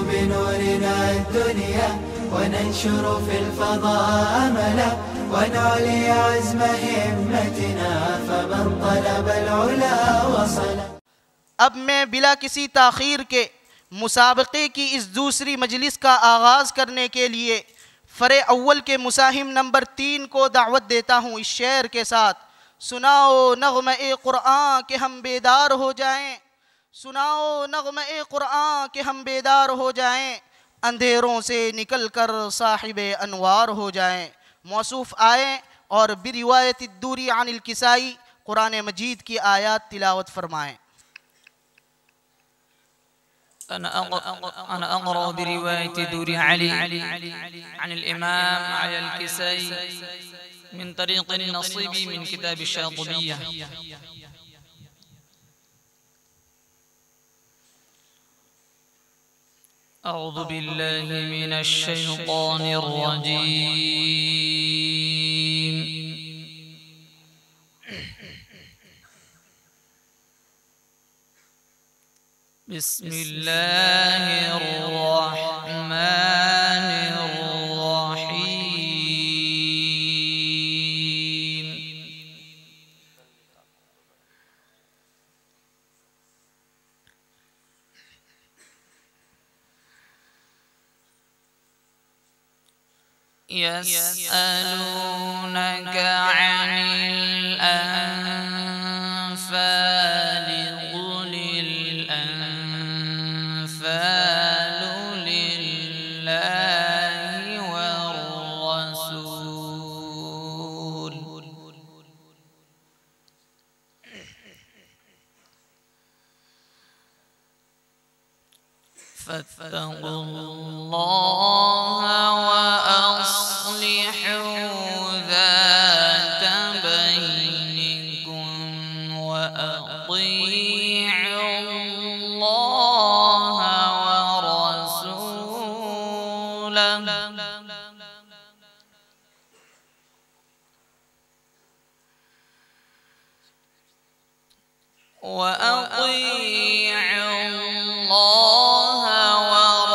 بنورنا الدنيا وننشر في الفضاء أملا ونعلي عزم همتنا فمن طلب العلا وصل. अब मैं बिला किसी ताख़ीर के मुसाबक़े की इस दूसरी मजलिस का आगाज़ करने के लिए फ़रे अव्वल के मुसाहिम नंबर 3 को दावत देता हूँ इस शेर के साथ। सुनाओ नग़्मे क़ुरआन के हम बेदार हो जाएं, सुनाओ नग़्मे क़ुरआन के हम बेदार हो जाएं, अंधेरों से निकल कर साहिबे अनवार हो जाएं। मौसूफ़ आए और बिरिवायत दूरी अनिल किसाई कुरान मजीद की आयत तिलावत फरमाएँ। أنا أقرأ برواية دوري علي عن الإمام علي الكسائي من طريق النصيبي من كتاب الشاطبية. أعوذ بالله من الشيطان الرجيم. بسم الله الرحمن الرحيم. يسألونك عن الأنفال قل الأنفال لله والرسول فاتقوا الله وأصلحوا ذات بينكم وأطيعوا الله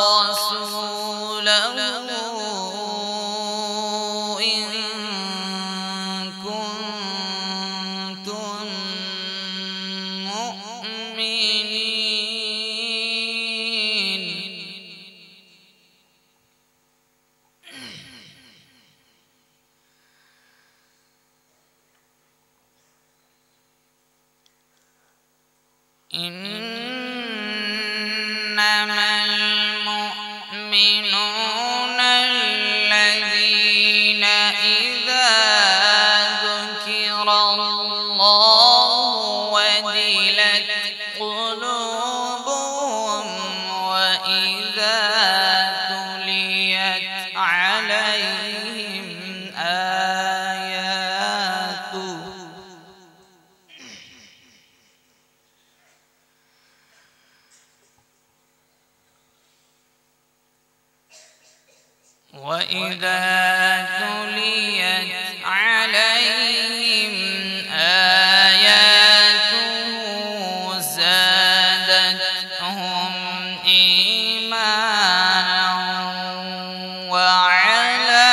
ورسوله إن كنتم مؤمنين. إنما المؤمنون الذين إذا ذكر الله وجلت قلوبهم وإذا تليت عليهم آياته زادتهم إيمانا وعلى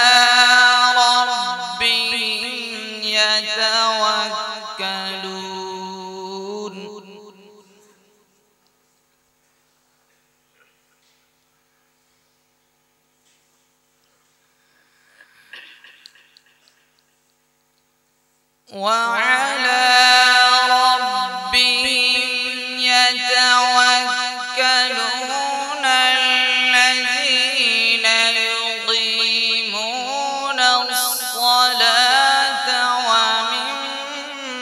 ربهم يتوكلون. وعلى ربهم يتوكلون الذين يقيمون الصلاة ومما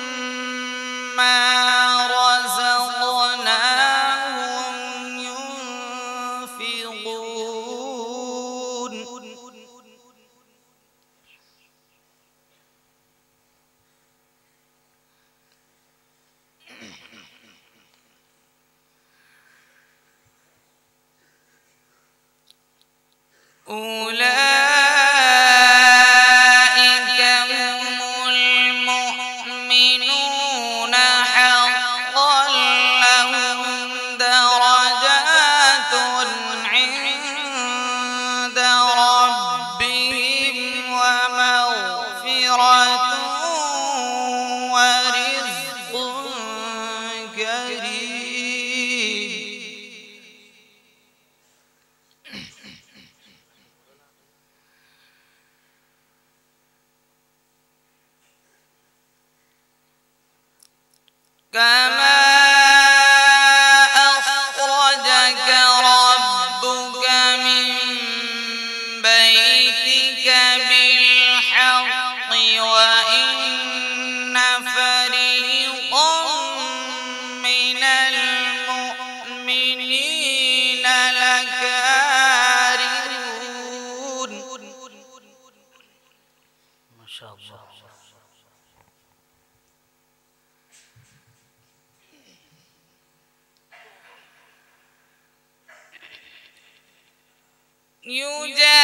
رزقناهم ينفقون. أولئك هم المؤمنون حقا لهم درجات عند كما أخرجك ربك من بيتك بالحق وإن فريقا من المؤمنين لكارهون. ما شاء الله. يجادلونك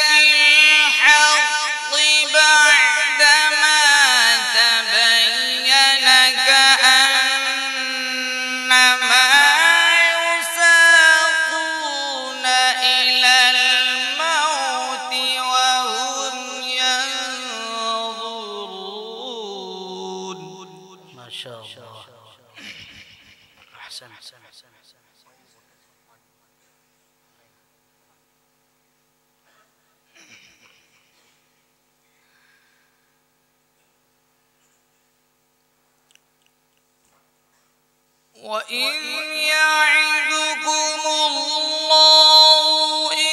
في الحق بعدما تبين كأنما يساقون إلى الموت وهم ينظرون. ما شاء الله. أحسن. وإذ يعدكم الله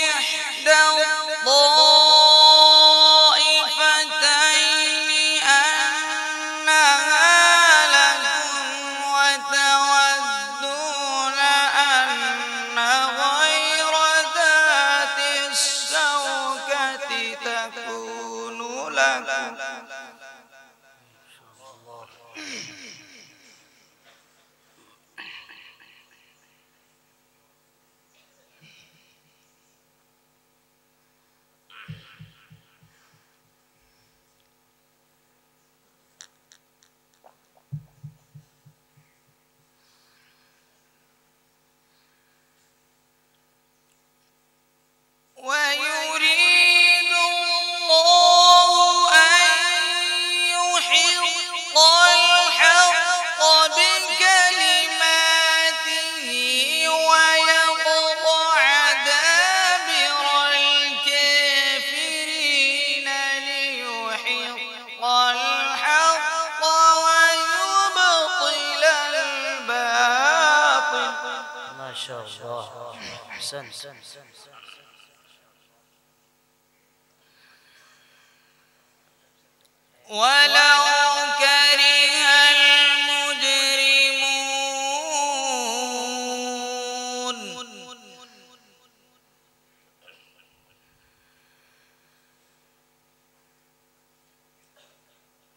إحدى الطائفتين أنها لكم وتودون أن غير ذات الشوكة تكون لكم. ويريد الله أن يحق الحق بكلماته ويقطع دابر الكافرين ليحق الحق ويبطل الباطل. ما شاء الله. أحسن. ولو كره المجرمون.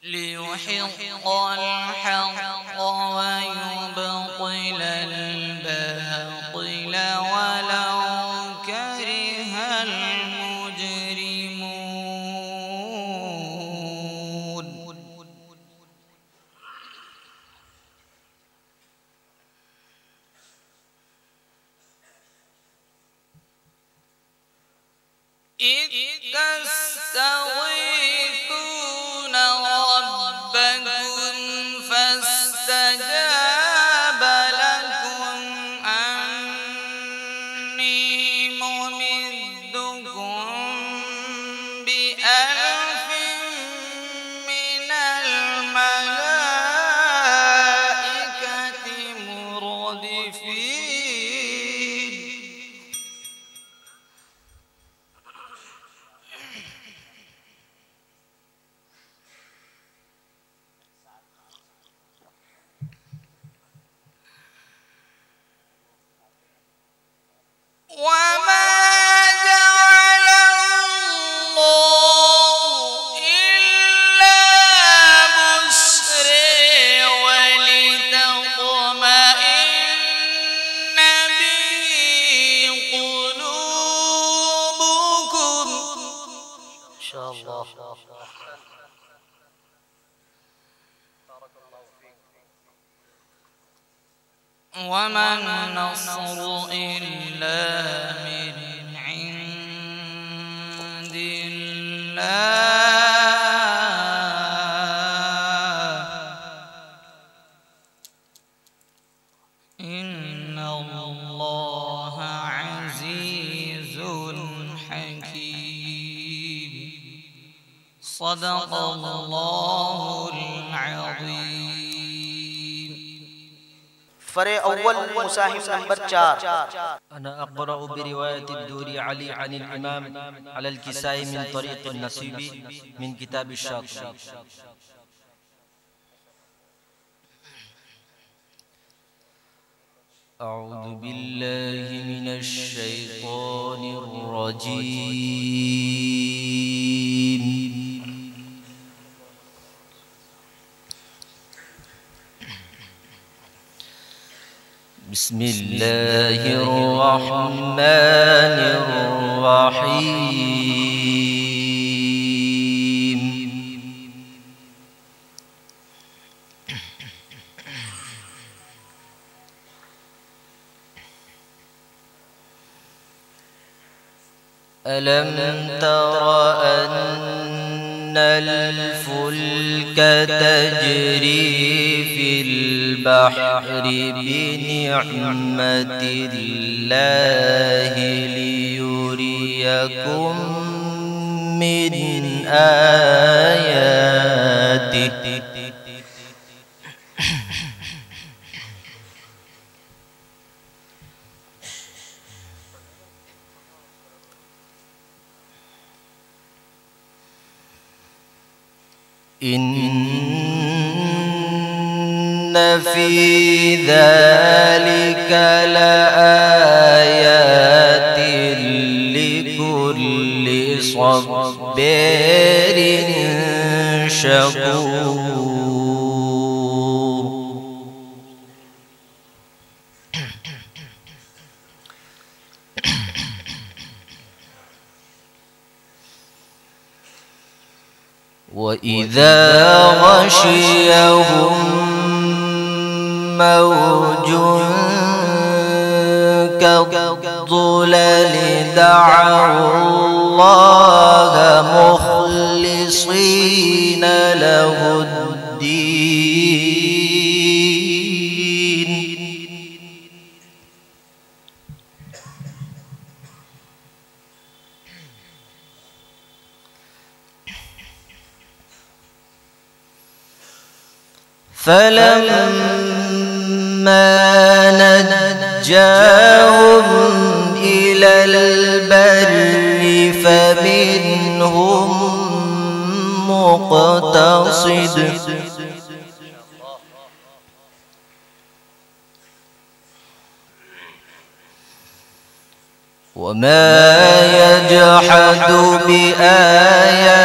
ليحق الحق ويبطل الباطل ولو كره المجرمون. إذ تستغيثون ربكم فاستجاب لكم أني ممدكم بألف من الملائكة مردفين. وما جعله الله إلا بشرى ولتطمئن به قلوبكم. إن شاء الله. وما النصر إلا من عند الله إن الله عزيز حكيم. صدق الله العظيم. फरे अव्वल मुसाहिफ नंबर 4। أنا أقرأ برواية الدوري علي عن الإمام على الكسائي من طريق النصيبي من كتاب الشاطبي. أعوذ بالله من الشيطان الرجيم. بسم الله الرحمن الرحيم. ألم تر أن الفلك تجري في البحر بنعمة الله ليريكم من آياته إن في ذلك لآيات لكل صبار شكور. وإذا غشيهم موج كالظلل دعوا الله مخلصين له الدين. فلما نجاهم إلى البر فمنهم مقتصد وما يجحد بآياتنا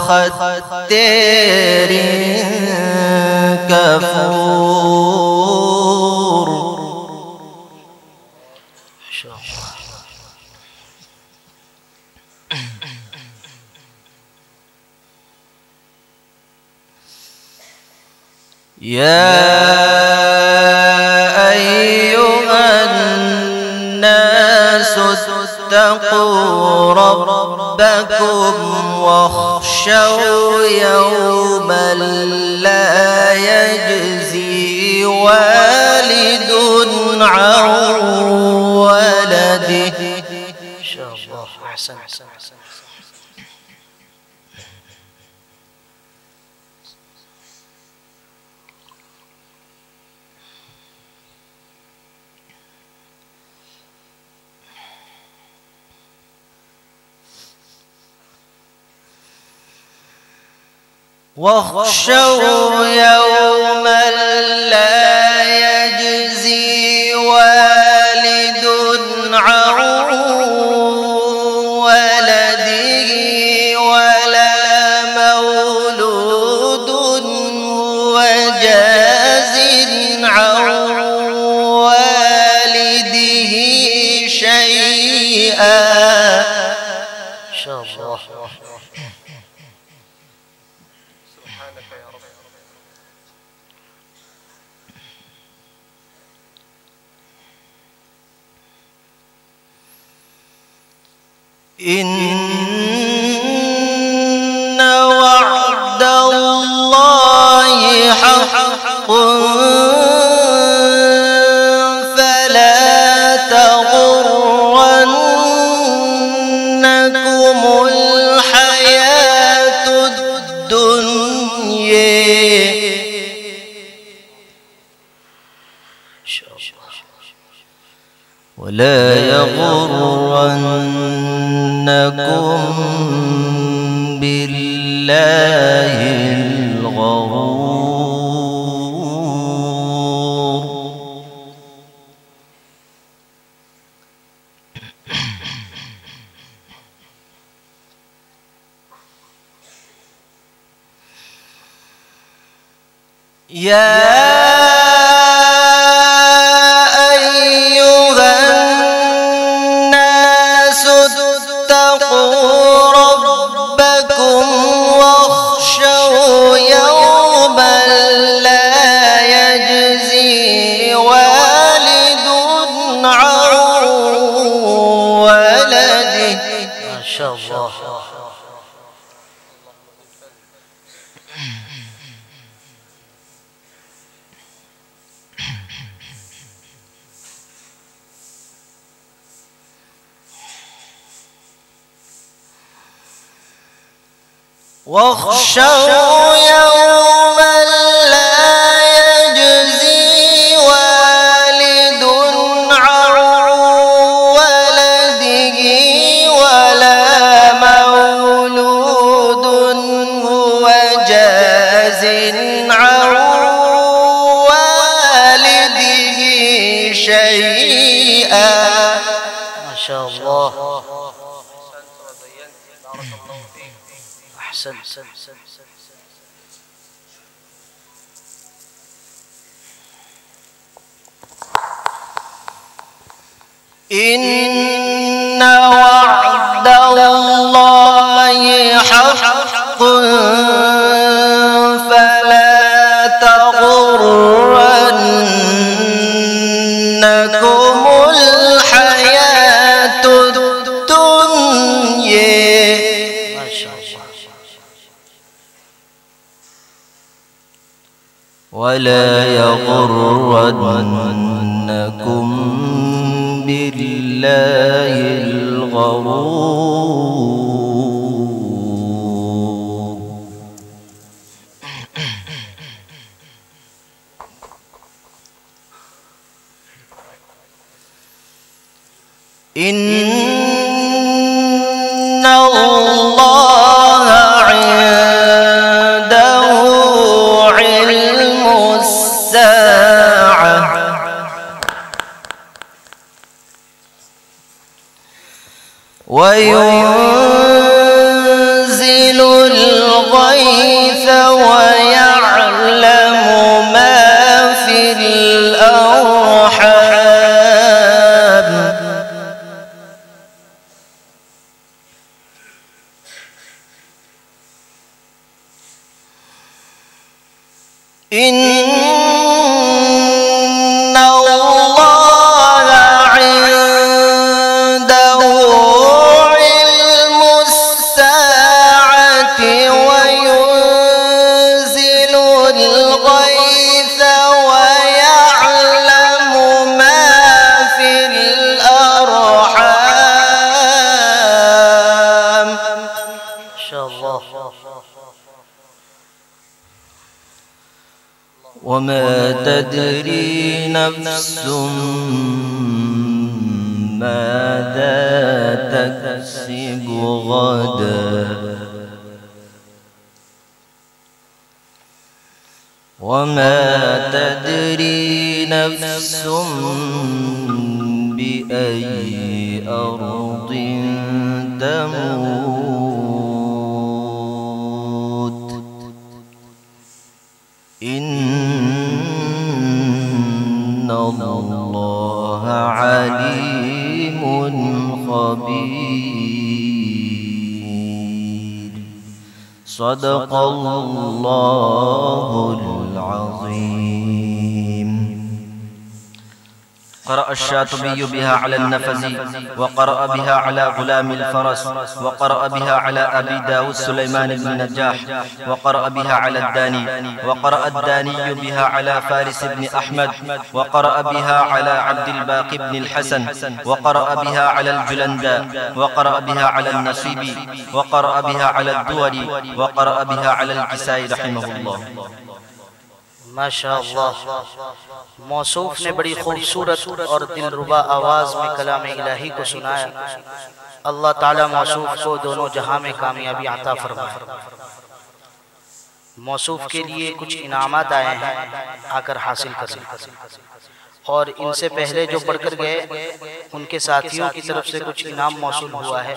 ختار كفور. يا أيها الناس اتقوا ربكم واخشوا يوما لا يجزي والد عن ولده. إن شاء الله. أحسن. واخشوا يوما لا يجزي والد عن ولده ولا مولود هو جاز عن والده شيئا. إن شاء الله. إن وعد الله حق فلا تغرنكم ولا يغرنكم بالله الغرور. يا أيها الناس اتقوا ربكم واخشوا يوما لا يجزي والد عن ولده. ما شاء الله. واخشوا يوما لا يجزي والد عن ولده ولا مولود هو جاز عن والده شيئا. ما شاء الله. إن وعد الله حق فلا تغرنكم الحياة الدنيا. ما شاء الله. ولا يغرنكم بالله الغرور. إن الله عنده علم الساعة وينزل الغيث ويعلم ما في الأرحام. إن الله عنده علم الساعة وينزل الغيث ويعلم ما في الأرحام. ما شاء الله. وما تدري نفس ماذا تكسب غدا وما تدري نفس بأي أرض تموت. إن الله عليم خبير. صدق الله العظيم. قرأ الشاطبي بها على النفزي وقرأ بها على غلام الفرس وقرأ بها على أبي داود سليمان بن نجاح وقرأ بها على الداني وقرأ الداني بها على فارس بن أحمد وقرأ بها على عبد الباقي بن الحسن وقرأ بها على الجلنداء وقرأ بها على النصيبي وقرأ بها على الدوري وقرأ بها على الكسائي رحمه الله. माशाअल्लाह, मौसूफ ने बड़ी खूबसूरत और दिलरुबा आवाज़ में कलाम इलाही को सुनाया। अल्लाह ताला मौसूफ को दोनों जहां में कामयाबी अता फरमाए। मौसूफ के लिए कुछ इनामात आए हैं, आकर हासिल करें। और इनसे पहले जो पढ़कर गए उनके साथियों की तरफ से कुछ इनाम मौसूल हुआ है,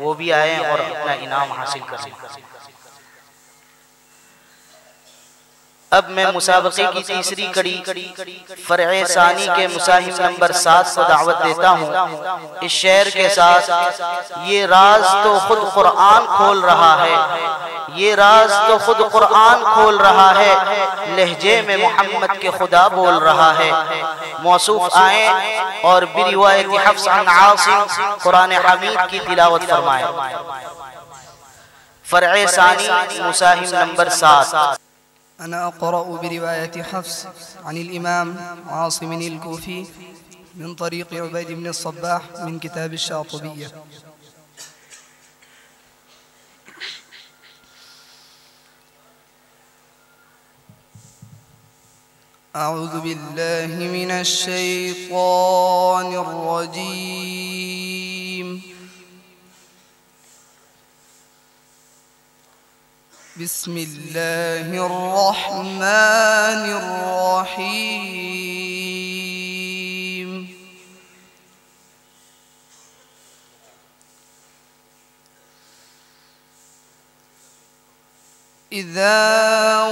वो भी आए और अपना इनाम हासिल करें। अब मैं मुसाबके की तीसरी कड़ी फरए सानी के मुसाहिम नंबर 7 को दावत देता हूँ इस शेर के साथ। ये राज तो खुद कुरान खोल रहा है, ये राज तो खुद कुरान खोल रहा है, लहजे में मोहम्मद के खुदा बोल रहा है। मौसूफ आए और बिरिवायत हफ्स अन आसिम कुरान हमीद की तिलावत फरमाए। फरए सानी मुसाहिम नंबर 7। أنا أقرأ برواية حفص عن الإمام عاصم الكوفي من طريق عبيد بن الصباح من كتاب الشاطبية. أعوذ بالله من الشيطان الرجيم. بسم الله الرحمن الرحيم. إذا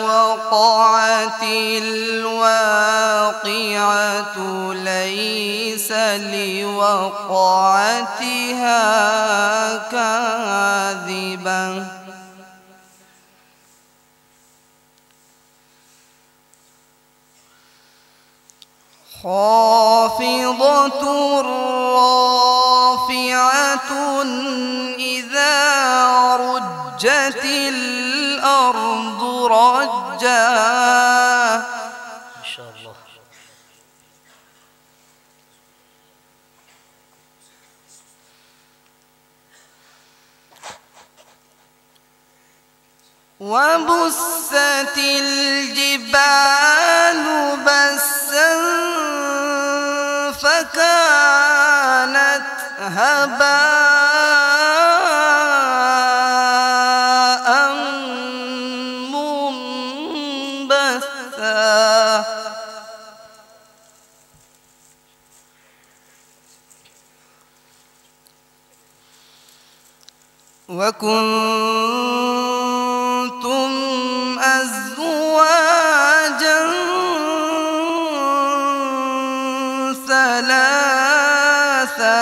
وقعت الواقعة ليس لوقعتها كاذبة خافضة رافعة إذا رجت الأرض رجا. وبست الجبال بسا فكانت هباء منبثا. وكنتم أزواجا ثلاثة.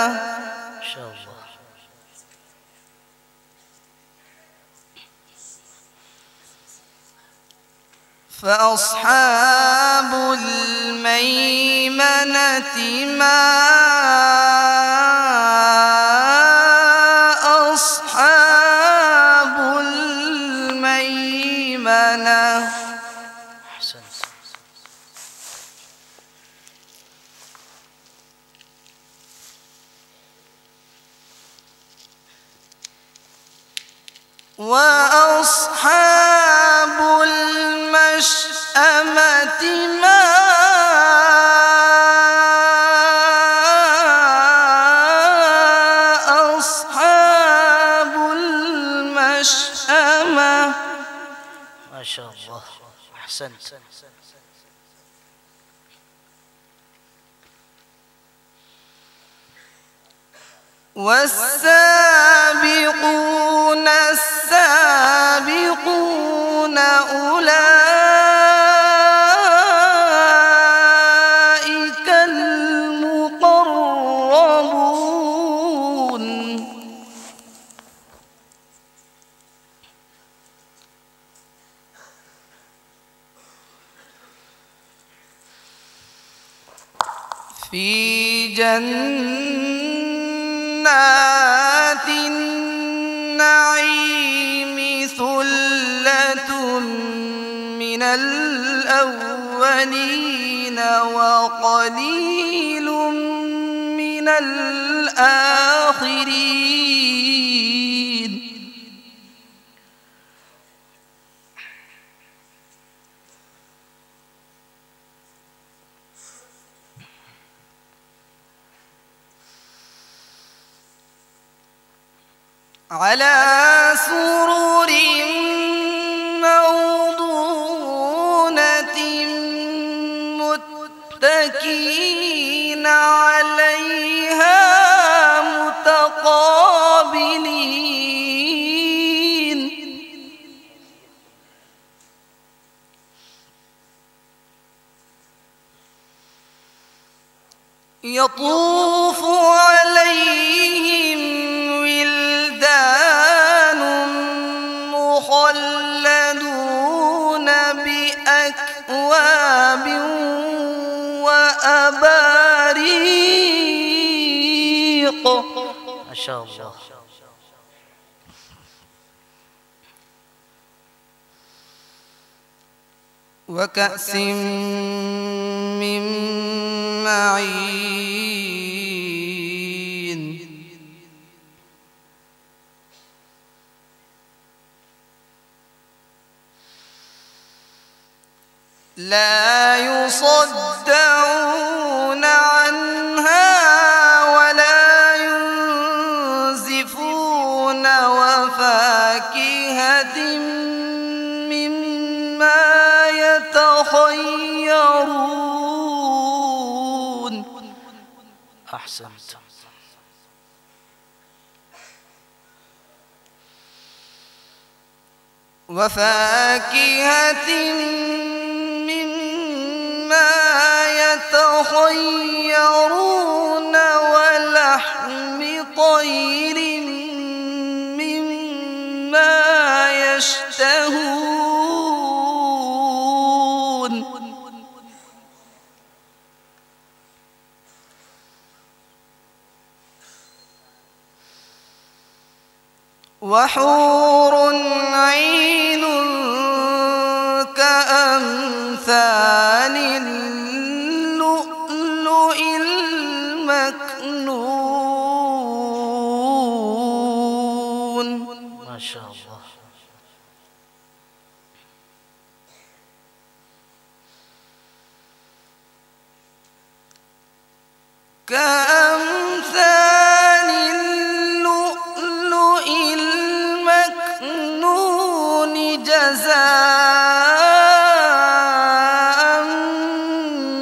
فأصحاب الميمنة ما أصحاب الميمنة. وأصحاب المشأمة ما أصحاب المشأمة. ما شاء الله، أحسنت. والسابقون السابقون أولئك المقربون. في جنات النعيم ثلة من الأولين وقليل من الآخرين. على سرر موضونة متكئين عليها متقابلين يطوف عليهم ولدان مخلدون بأكواب وأباريق ما شاء الله. وكأس من معين لا يصدعون عنها ولا ينزفون وفاكهة مما يتخيرون. أحسنت. وفاكهة مما يتخيرون ولحم طير مما يشتهون. وحور عين كأمثال اللؤلؤ المكنون. ما شاء الله. كأمثال اللؤلؤ المكنون جزاء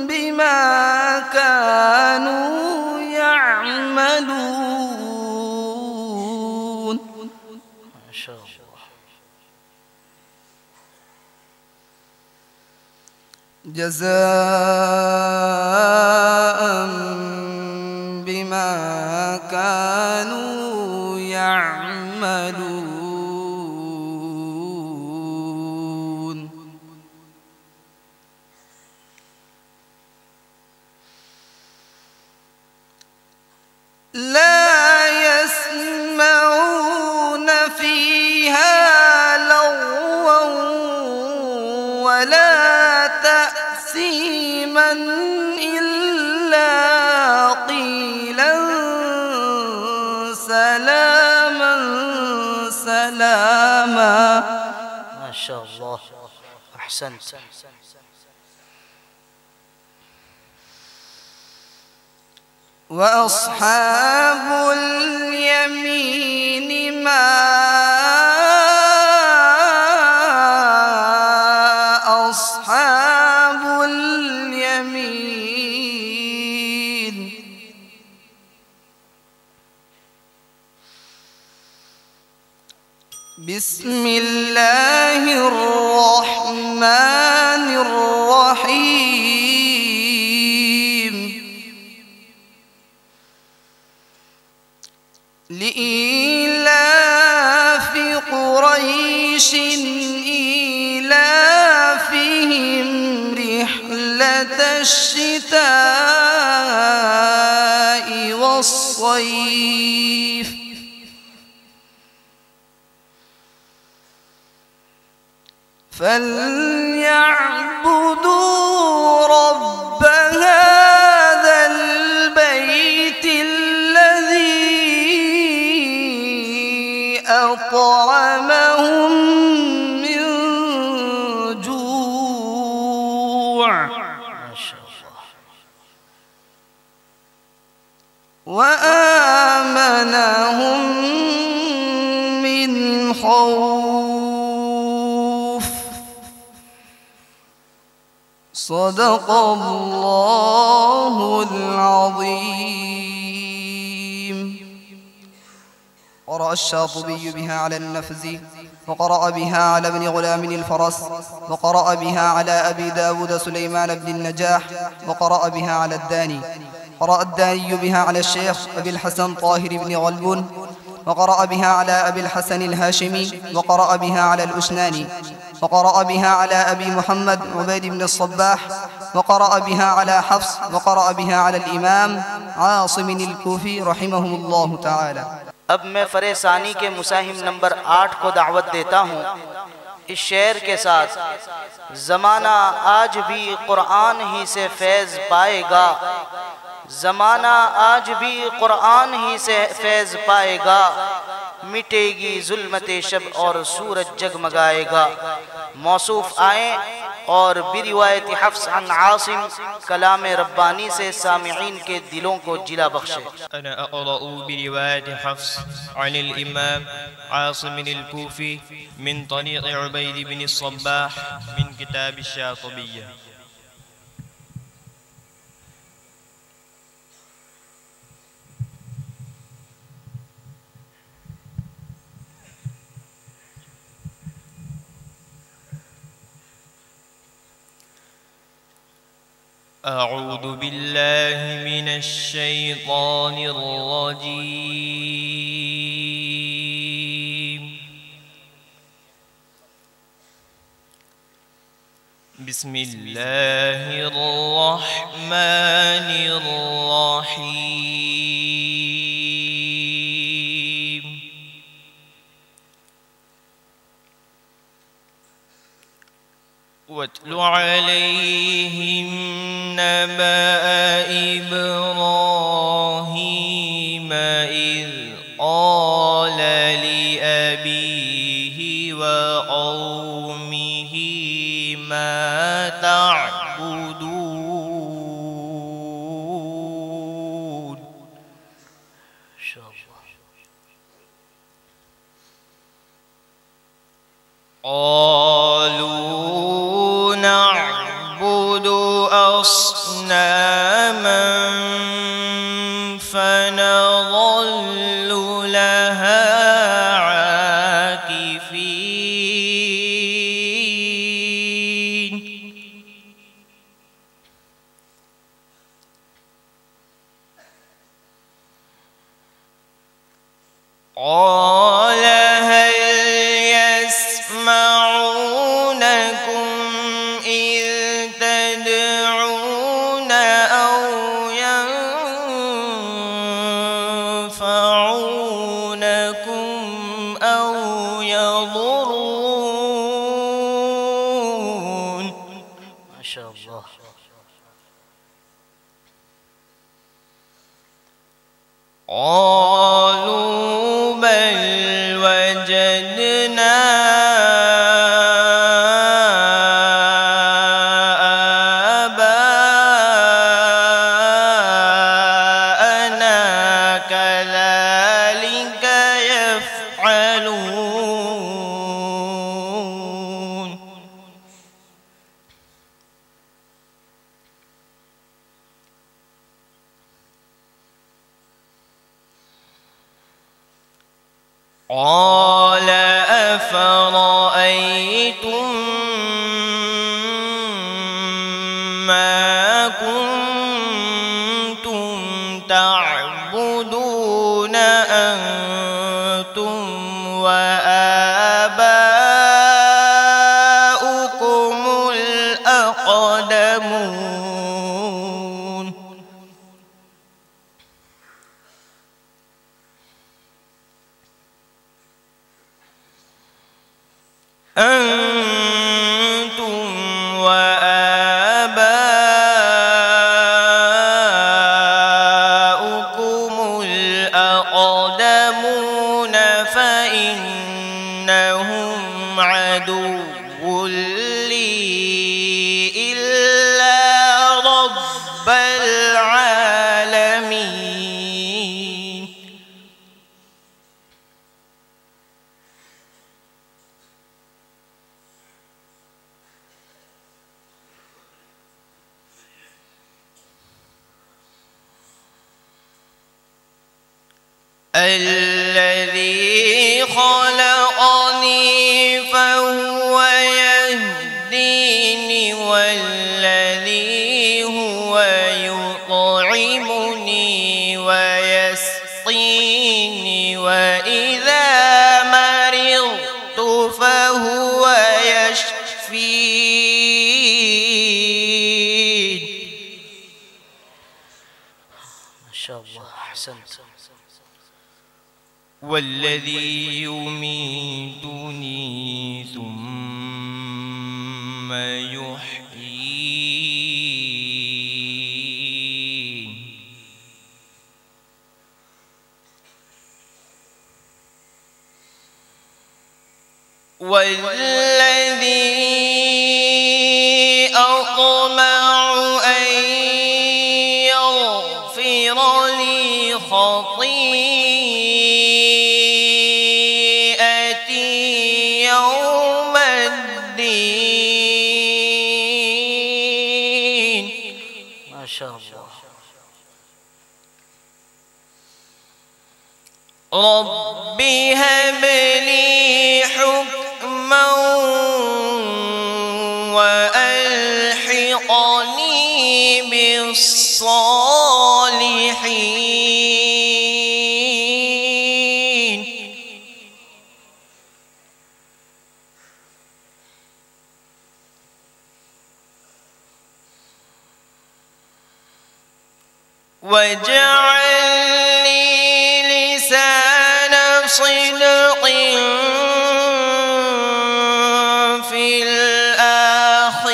بما كانوا يعملون. ما شاء الله. جزاء بما كانوا يعملون. لا يسمعون فيها لغوا ولا تأثيما إلا قيلا سلاما سلاما. ما شاء الله. أحسنت. وأصحاب اليمين ما أصحاب اليمين. بسم الله الرحمن الرحيم. لإيلاف قريش إيلافهم رحلة الشتاء والصيف فليعبدوا رب هذا البيت الذي أطعمهم من جوع ما شاء الله. وآمنهم الخوف. صدق الله العظيم. قرأ الشاطبي بها على النفزي، وقرأ بها على ابن غلام الفرس، وقرأ بها على أبي داود سليمان بن النجاح، وقرأ بها على الداني. قرأ الداني بها على الشيخ أبي الحسن طاهر بن غلبون، وقرأ بها على أبي الحسن الهاشمي، وقرأ بها على الأشناني، وقرأ بها على أبي محمد عبيد بن الصباح، وقرأ بها على حفص، وقرأ بها على الإمام عاصم الكوفي رحمهم الله تعالى. अब मैं फरेसानी के मुसाहिम नंबर 8 को दावत देता हूँ इस शेर के साथ। ज़माना आज भी कुरान ही से फैज़ पाएगा, ज़माना आज भी कुरान ही से फैज़ पाएगा, मिटेगी जुल्मते शब और सूरज जगमगाएगा। मौसूफ आए और बिरिवायत हफ्स अन आसिम कलाम रब्बानी से सामिईन के दिलों को जिला बख्शे। أنا أقرأ برواية حفص عن الإمام عاصم الكوفي من طريق عبيد بن الصباح من كتاب الشاطبية. أعوذ بالله من الشيطان الرجيم. بسم الله الرحمن الرحيم. واتل عليهم نبأ إبراهيم إذ قال لأبيه وقومه ما تعبدون. قالوا نعبد أصناما فنظل لها عاكفين. قال هل يسمعونكم إذ تدعون أو ينفعونكم أو يضرون. ما شاء الله. قالوا بل وجدنا آباءنا كذلك يفعلون. قال أفرأيتم ما كنتم تعبدون أنتم وآباؤكم الأقدمون. الذي خلقني فهو يهديني والذي هو يطعمني ويسقيني وإذا مرضت فهو يشفين. ما شاء الله أحسنت. والذي يميتني ثم يحيين. والذي أطمع أن يغفر لي خطيئتي يوم الدين. ما شاء الله. رب هب لي حكما وألحقني بالصالحين. واجعل لي لسان صدق في الآخرين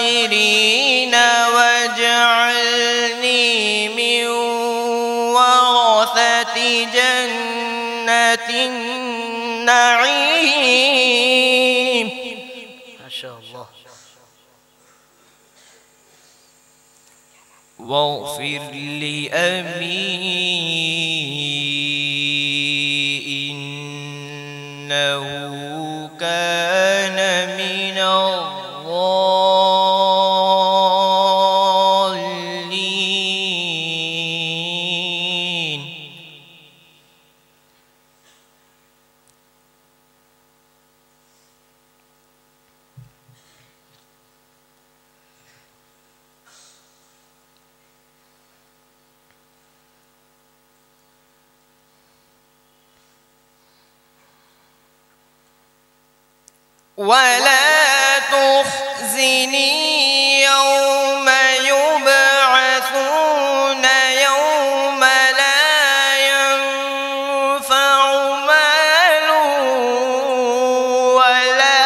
واجعلني من ورثة جنة النعيم. ما شاء الله. واغفر لأبي إنه كان من الضالين. ولا تخزني يوم يبعثون يوم لا ينفع مال ولا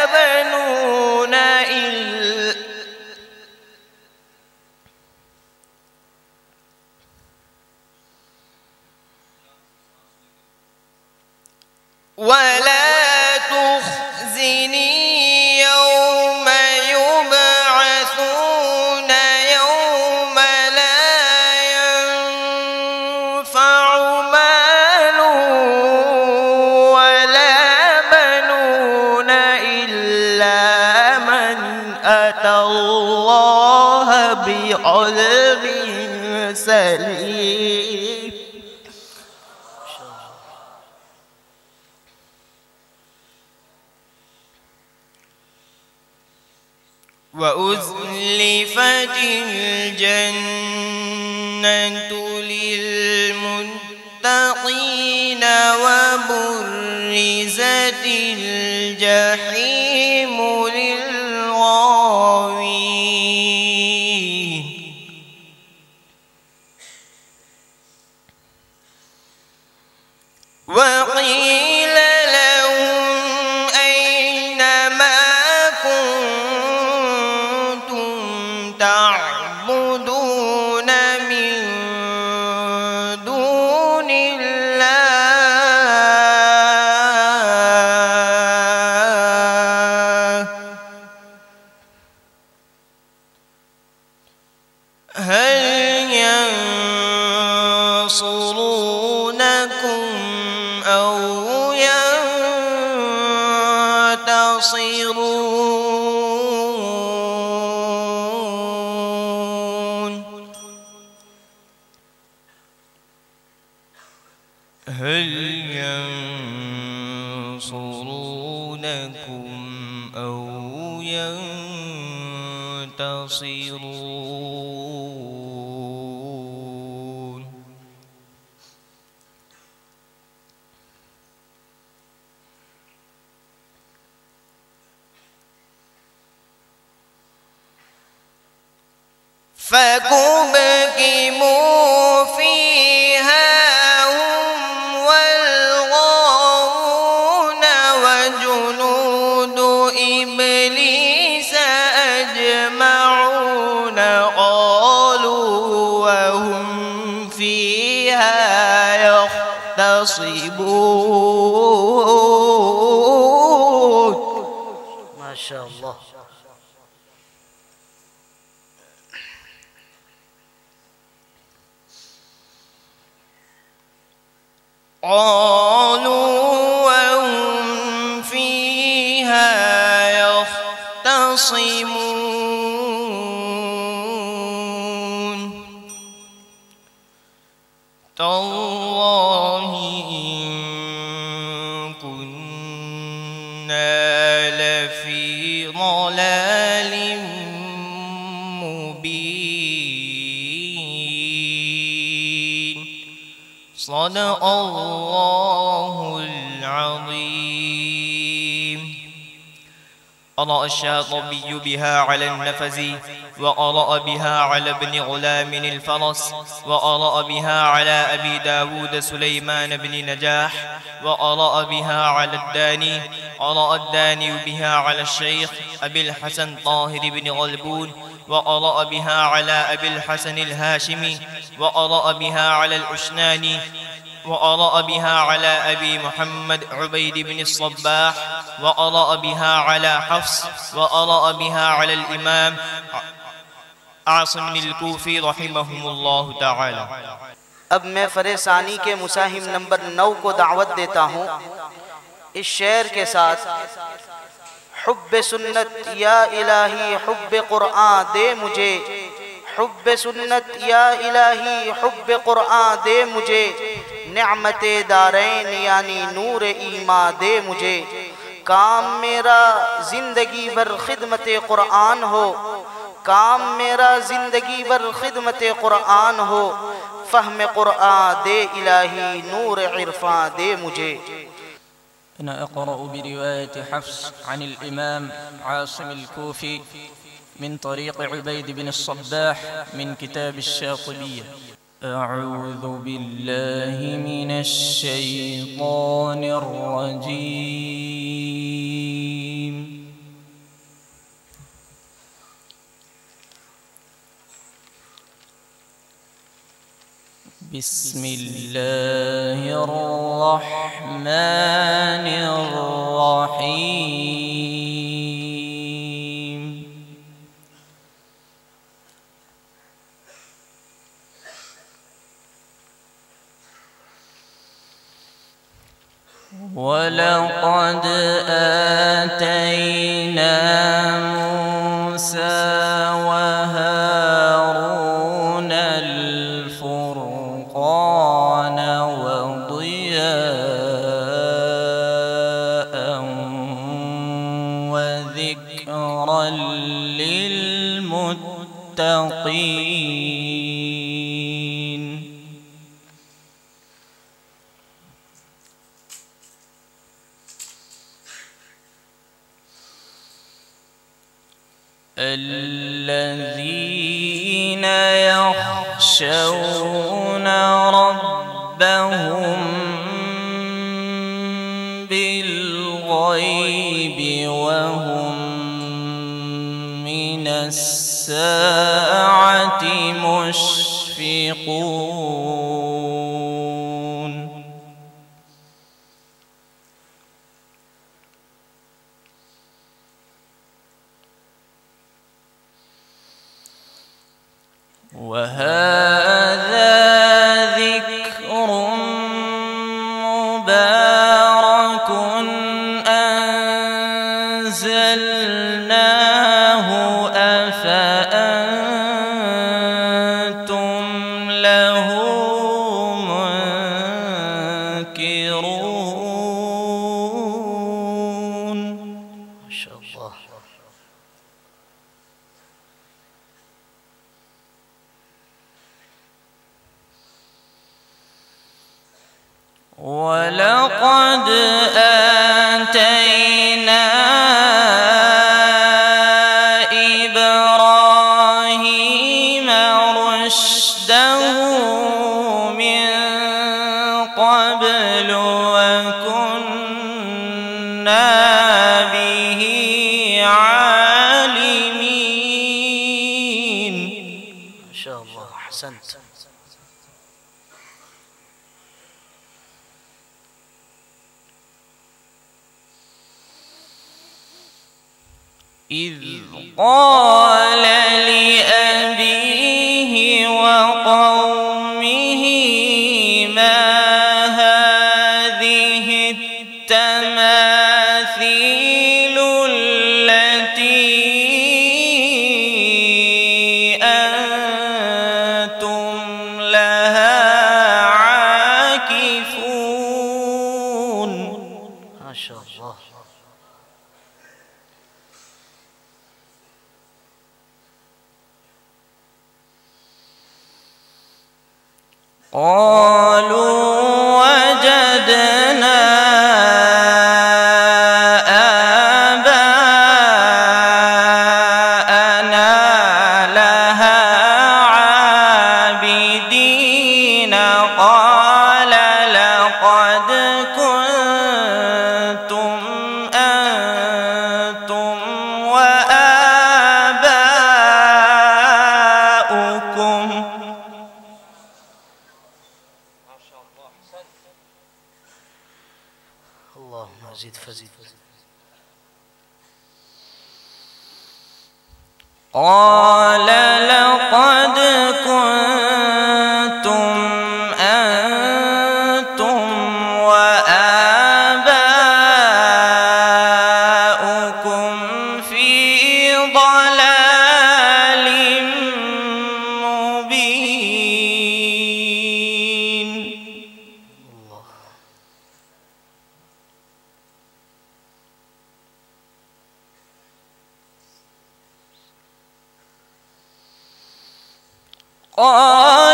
بنون ولا تخزني يوم يبعثون يوم لا ينفع مال ولا بنون إلا من أتى الله بقلب سليم. وأزلفت الجنة للمتقين وبرزت الجحيم للغاوين. وقيل لهم أين ما كنتم تعبدون من دون الله هل ينصرونكم أو ينتصرون هل ينصرونكم أو ينتصرون فكبكبوا فيها هم والغاوون وجنود إبليس أجمعون قالوا وهم فيها يختصمون. ما شاء الله. قالوا وهم فيها يختصمون تالله إن كنا لفي ضلال مبين. صدق الله العظيم. قرأ الشاطبي بها على النفزي، وقرأ بها على ابن غلام الفرس، وقرأ بها على أبي داود سليمان بن نجاح، وقرأ بها على الداني. قرأ الداني بها على الشيخ أبي الحسن طاهر بن غلبون، وقرأ بها على أبي الحسن الهاشمي، وقرأ بها على الأشناني، وقرأ بها على أبي محمد عبيد بن الصباح، وقرأ بها على حفص، وقرأ بها على الإمام عاصم الكوفي رحمهم الله تعالى. अब मैं फरेसानी के मुसाहिम नंबर 9 को दावत देता हूँ इस शेर के साथ। हुब्बे सुन्नत या इलाही हुब्बे कुरआन दे मुझे, हुब्बे सुन्नत या इलाही हुब्बे कुरआन दे मुझे, नेमते दारैन यानी नूर ईमा दे मुझे। काम मेरा जिंदगी भर खिदमत कुरआन हो, काम मेरा जिंदगी भर खिदमत कुरआन हो, फहम कुरआन दे इलाही नूर इरफान दे मुझे। أنا أقرأ برواية حفص عن الإمام عاصم الكوفي من طريق عبيد بن الصباح من كتاب الشاطبية. أعوذ بالله من الشيطان الرجيم. بسم الله الرحمن الرحيم. ولقد آتينا موسى وهارون الفرقان وضياء وذكرا للمتقين. الذين يخشون ربهم بالغيب وهم من الساعة مشفقون. وهذا ذكر مبارك أنزلناه أفأنتم له منكرون. ولقد آتينا إبراهيم رشده من قبل وكنا به عالمين. ما شاء الله، أحسنت. إذ قال لأبيه وقومه ما هذه التماثيل التي أنتم لها عاكفون. ما شاء الله. قالوا وجدنا آباءنا لها عابدين. قال لقد كنتم أنتم وآباؤكم اللهم زد فزد. قال لقد كنتم أنتم وآباؤكم في ضلال مبين.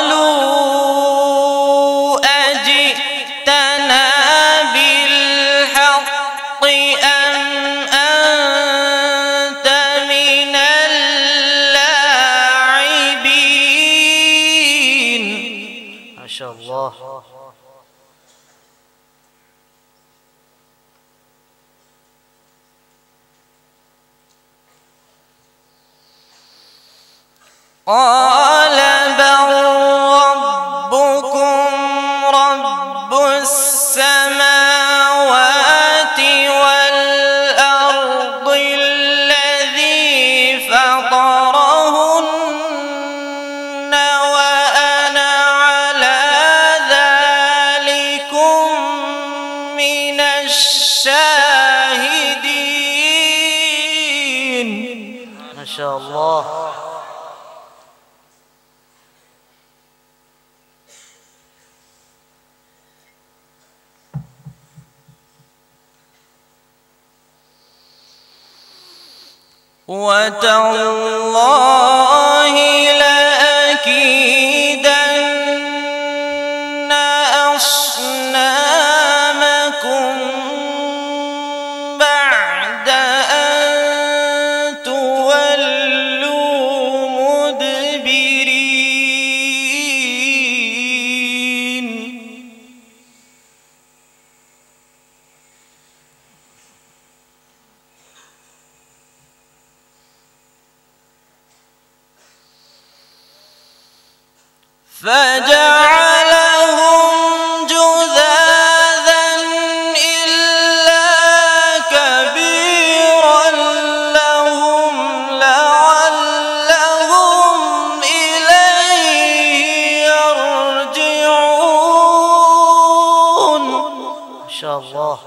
قالوا أجئتنا بالحق أم أنت من اللاعبين. ما شاء الله. قال بل ربكم رب السماوات والأرض الذي فطرهن وأنا على ذلكم من الشاهدين. ما شاء الله. وتالله لأكيدن أصنامكم بعد أن تولوا مدبرين. فجعلهم جذاذا إلا كبيرا لهم لعلهم إليه يرجعون. ما شاء الله.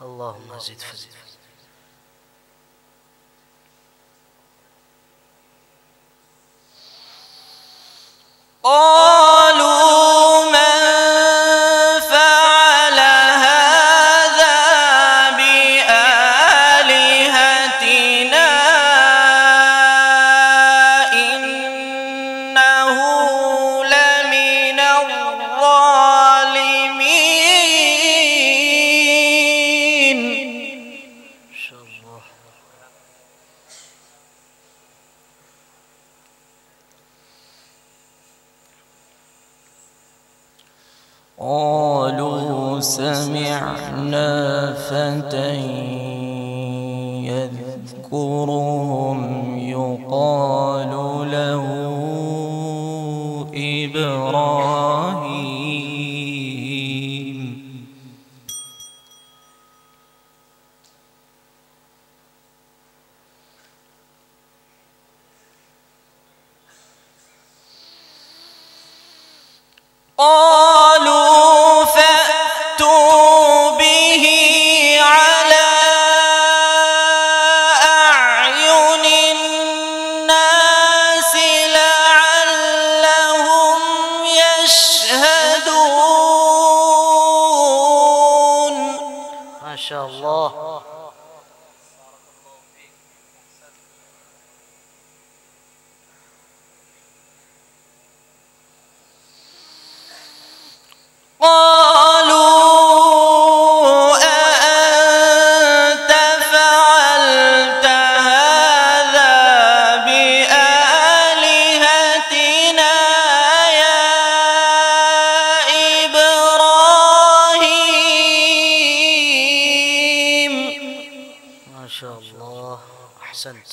اللهم زد فزد. قالوا من فعل هذا بآلهتنا إنه قالوا سمعنا فتى يذكرهم يقال له إبراهيم. قالوا فأتوا به على أعين الناس لعلهم يشهدون. ما شاء الله. قالوا أأنت فعلت هذا بآلهتنا يا إبراهيم. ما شاء الله. أحسنت.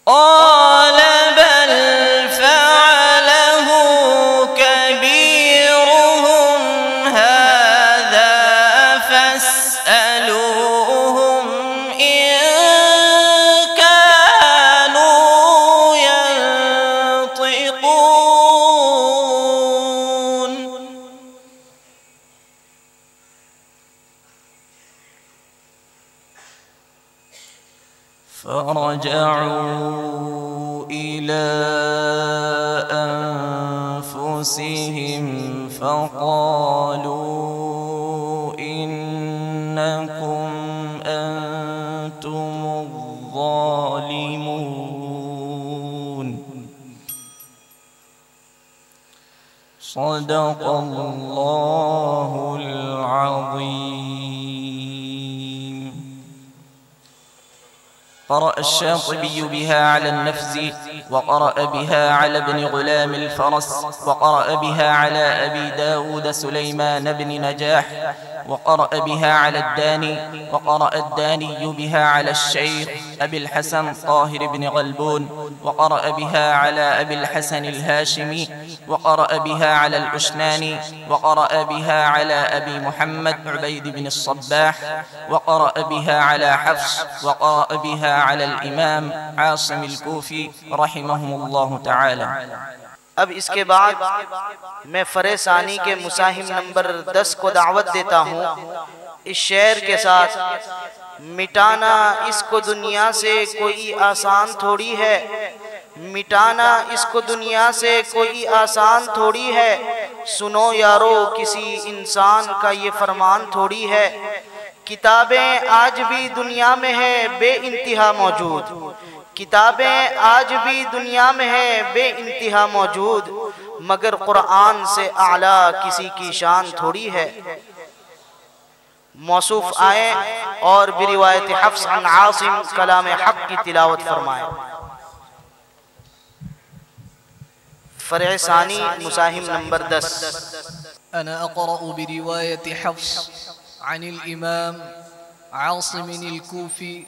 قال بل فعله كبيرهم هذا فاسألوهم إن كانوا ينطقون. فرجعوا إلى أنفسهم فقالوا إنكم أنتم الظالمون. صدق الله العظيم. قرأ الشاطبي بها على النفز، وقرأ بها على ابن غلام الفرس، وقرأ بها على أبي داود سليمان بن نجاح، وقرأ بها على الداني، وقرأ الداني بها على الشيخ أبي الحسن طاهر بن غلبون، وقرأ بها على أبي الحسن الهاشمي، وقرأ بها على الأشناني، وقرأ بها على أبي محمد عبيد بن الصباح، وقرأ بها على حفص، وقرأ بها على الإمام عاصم الكوفي رحمهم الله تعالى. अब इसके बाद मैं फरेसानी के मुसाहिम नंबर 10 को दावत देता हूँ इस शेर के साथ। मिटाना इसको दुनिया से कोई आसान थोड़ी है, मिटाना इसको दुनिया से कोई आसान थोड़ी है, सुनो यारो किसी इंसान का ये फरमान थोड़ी है। किताबें आज भी दुनिया में है बेइंतहा मौजूद, किताबें आज भी दुनिया में है बेइंतहा मौजूद, मगर कुरान से आला किसी की शान थोड़ी है। मौसूफ आए और बिरिवायत हफ्स अन आसिम कलाम हक की तिलावत फरमाए। फरेसानी मुसाहिम नंबर 10। أنا أقرأ برواية حفص عن الإمام عاصم الكوفي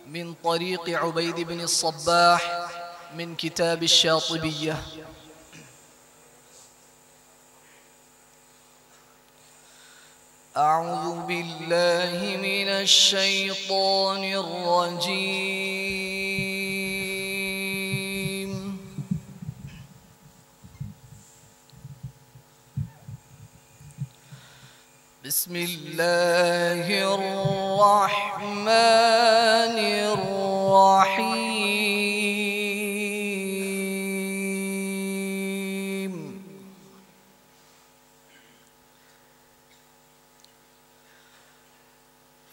من طريق عبيد بن الصباح من كتاب الشاطبية. أعوذ بالله من الشيطان الرجيم. بسم الله الرحمن الرحيم.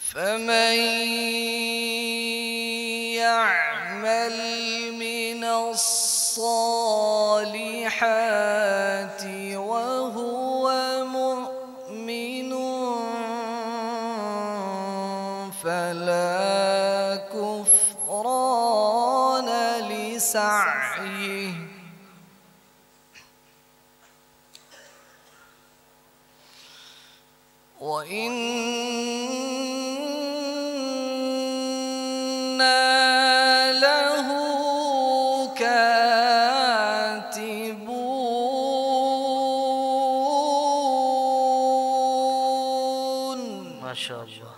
فمن يعمل من الصالحات وهو مؤمن فلا كفر له كاتبون. ما شاء الله.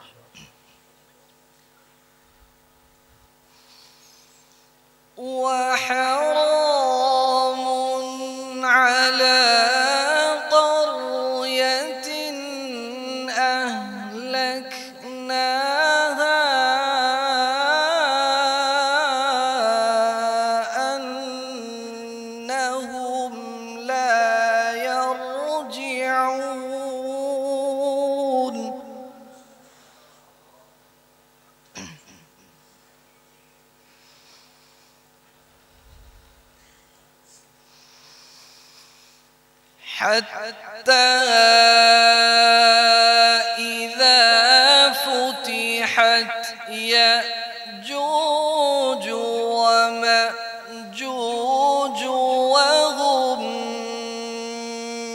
وحرام على قرية أهلكناها أنهم لا يرجعون. حتى إذا فتحت يأجوج ومأجوج وهم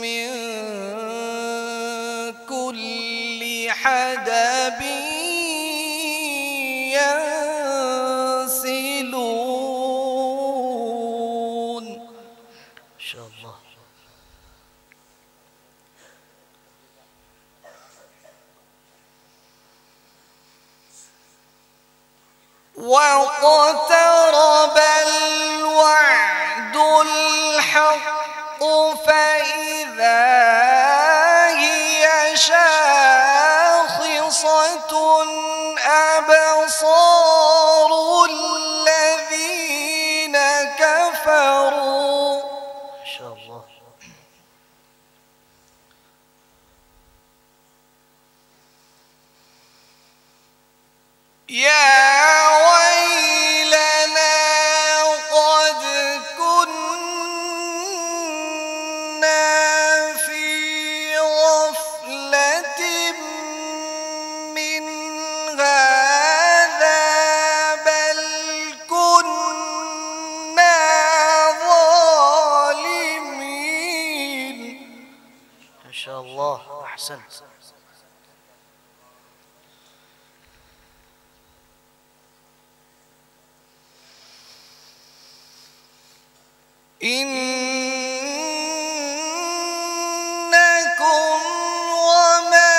من كل حدب ينسلون. ما شاء الله. واقترب الوعد الحق فإذا هي شاخصة أبصار الذين كفروا. ما شاء الله. يا ويلنا قد كنا في غفلة من هذا بل كنا ظالمين. ما شاء الله. أحسنت. إنكم وما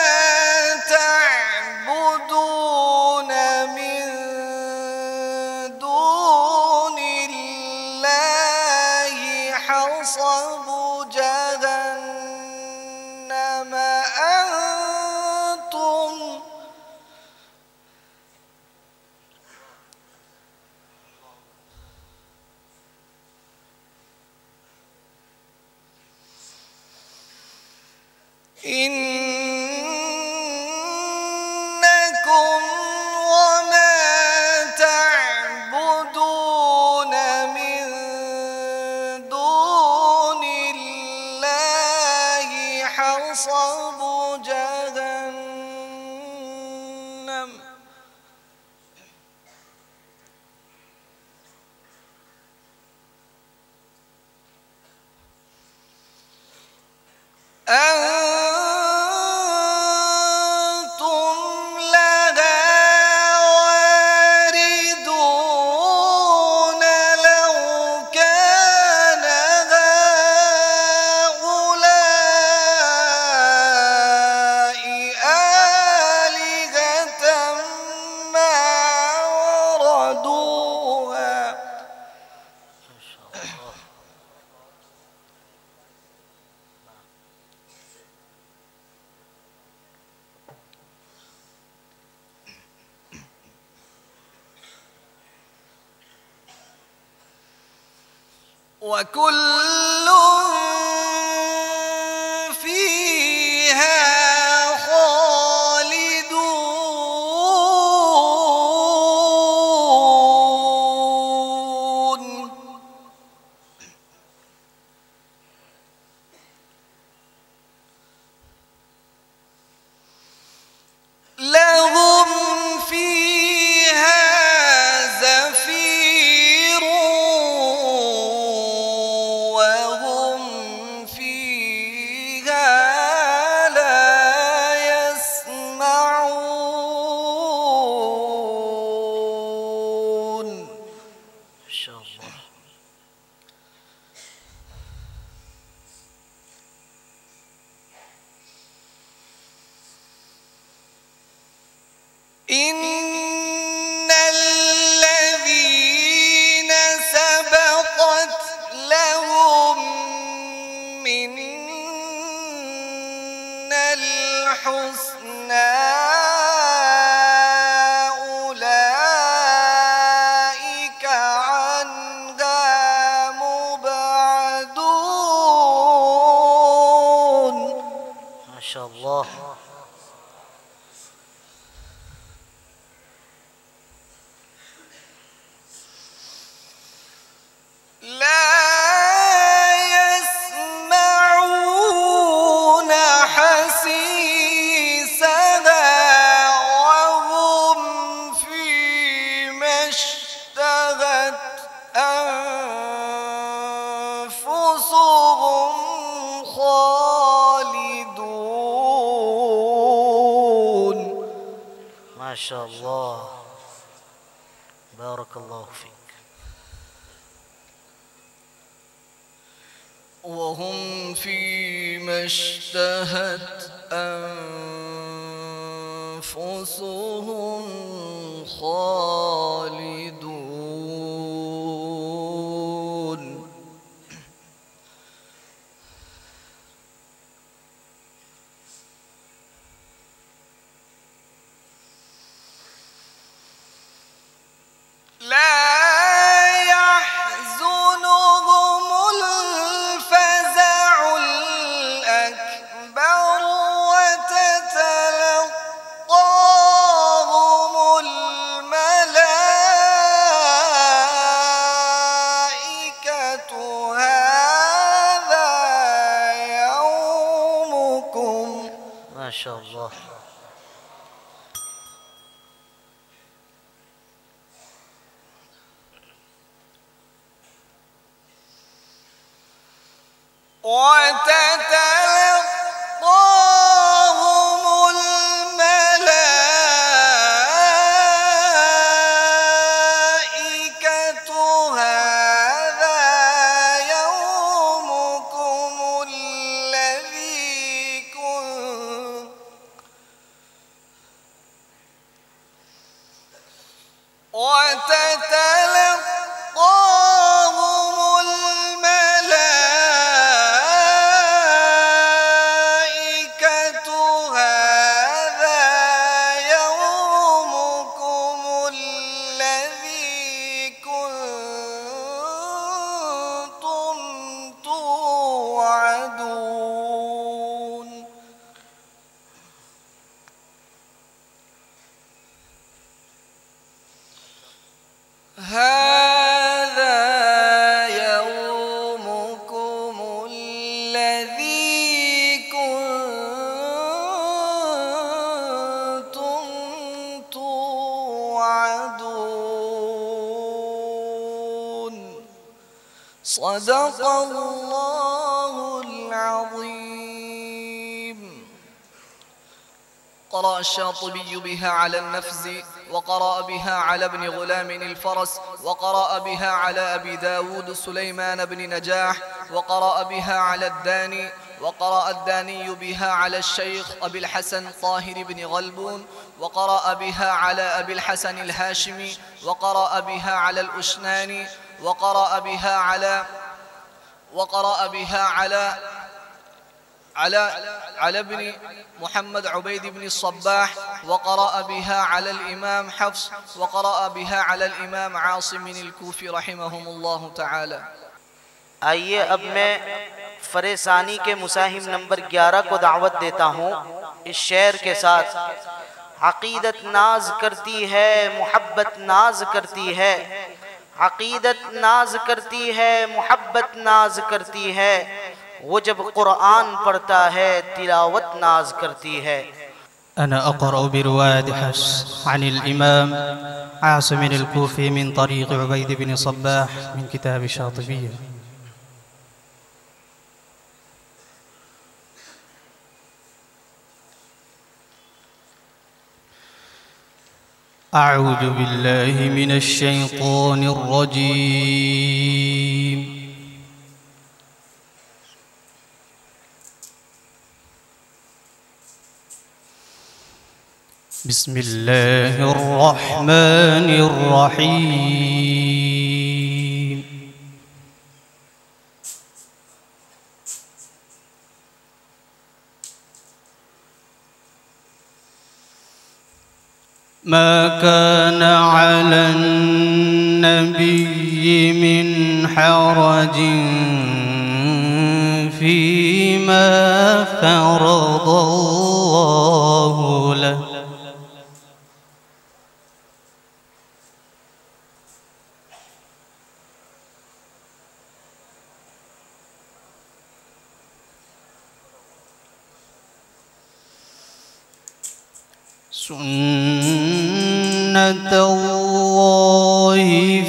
تعبدون من دون الله حصب جهنم أنتم إنكم وما تعبدون من دون الله حصب جهنم أنتم لها واردون. لو كان هؤلاء آلهة ما وردوها. وكل فيها خالدون. لهم فيها زفير إن الذين سبقت لهم منا الحسنى أولئك عنها مبعدون. ما شاء الله. ما شاء الله، بارك الله فيك. وهم فيما اشتهت أنفسهم خالدون. لا يحزنهم الفزع الأكبر وتتلقاهم الملائكة هذا يومكم. ما شاء الله. وتتلقاهم الملائكة هذا يومكم الذي كنتم توعدون. هذا يومكم الذي كنتم توعدون. صدق الله العظيم. قرأ الشاطبي بها على النفز، وقرأ بها على ابن غلام الفرس، وقرأ بها على أبي داود سليمان بن نجاح، وقرأ بها على الداني، وقرأ الداني بها على الشيخ أبي الحسن طاهر بن غلبون، وقرأ بها على أبي الحسن الهاشمي، وقرأ بها على الأشناني، وقرأ بها على ابن محمد عبيد بن الصباح، وقرأ بها على الإمام حفص، وقرأ بها على الإمام عاصم الكوفي رحمهم الله تعالى. आइए अब मैं फरेसानी के मुसाहिम नंबर 11 को दावत देता हूँ इस शेर के साथ। अक़ीदत नाज करती है, मुहब्बत नाज करती है, अक़ीदत नाज करती है, मुहब्बत नाज करती है, वो जब कुरान पढ़ता है तिलावत नाज करती है। أنا أقرأ برواية حفص عن الإمام عاصم الكوفي من طريق عبيد بن صباح من كتاب الشاطبية. أعوذ بالله من الشيطان الرجيم. بسم الله الرحمن الرحيم. ما كان على النبي من حرج فيما فرض الله له سنة الله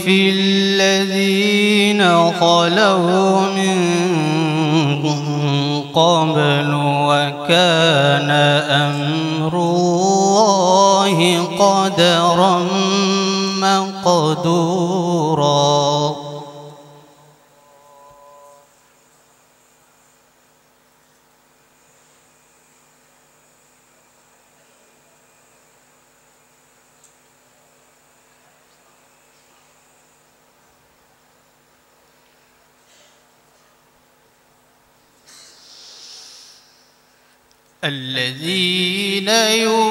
في الذين خلوا من قبل وكان أمر الله قدرا مقدورا. الذين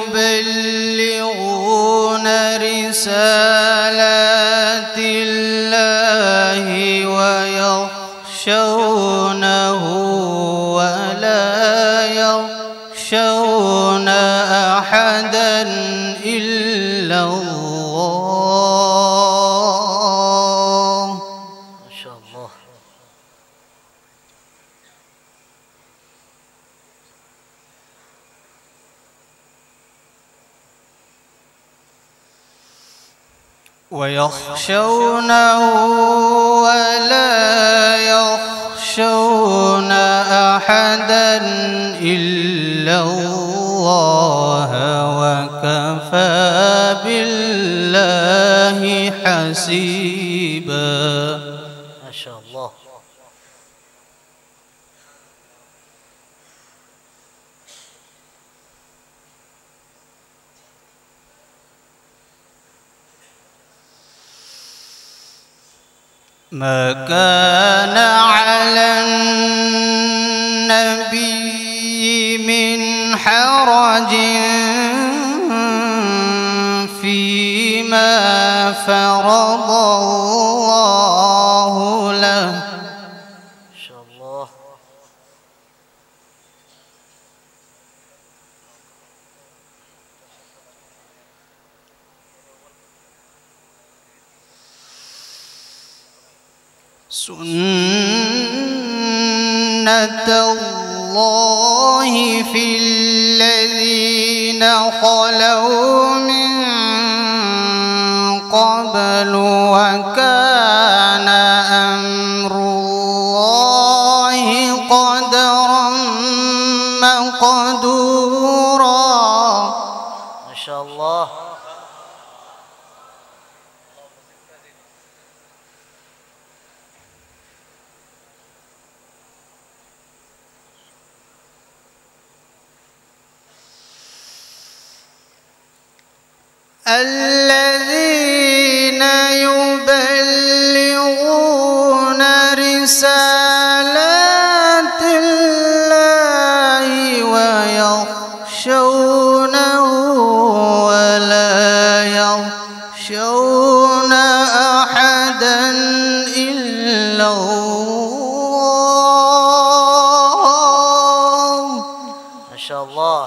يبلغون رسالات الله ويخشونه ولا يخشون أحدا إلا الله. ما شاء الله. ويخشونه ولا يخشون أحدا إلا الله وكفى بالله حسيبا. ما شاء الله. ما كان على النبي من حرج فيما فرض الله له. ما شاء الله. سنة الله في الذين خلوا من قبل وكان أمر الله قدرا مقدورا. ما شاء الله. الذين يبلغون رسالات الله ويخشونه ولا يخشون أحدا إلا الله. ما شاء الله.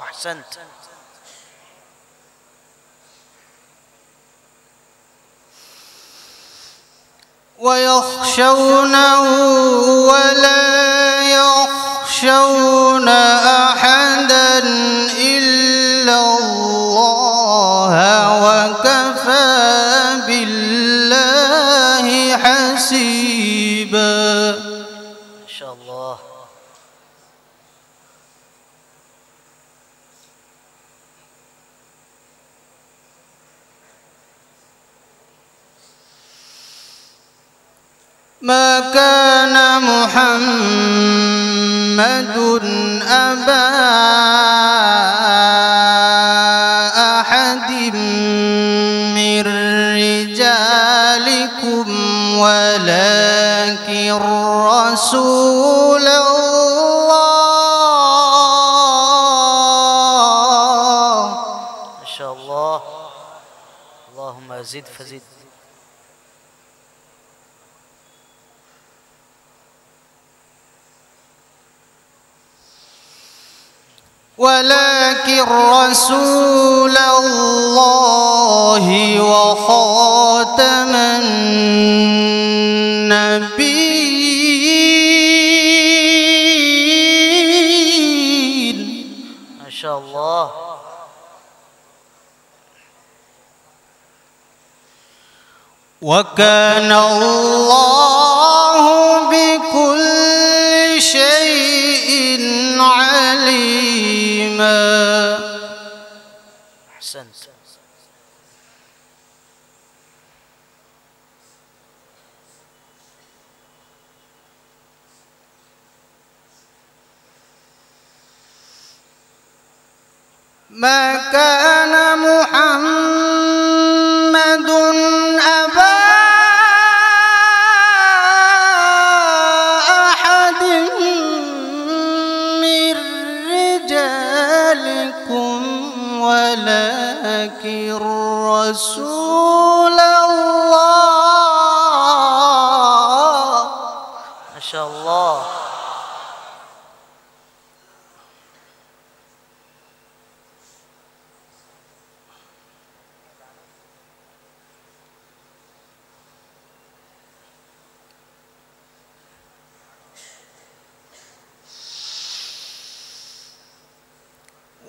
أحسنت. ويخشونه ولا يخشون أحدا إلا الله وكفى بالله حسيبا. ما شاء الله. ما كان محمد أبا رسول الله. ما شاء الله. اللهم زد فزد. ولكن رسول الله وخاتم النبيين. ما شاء الله. وكان الله بكل شيء عليما. أحسنت. ما كان محمد أبا أحد من رجالكم ولكن رسول الله. ما شاء الله.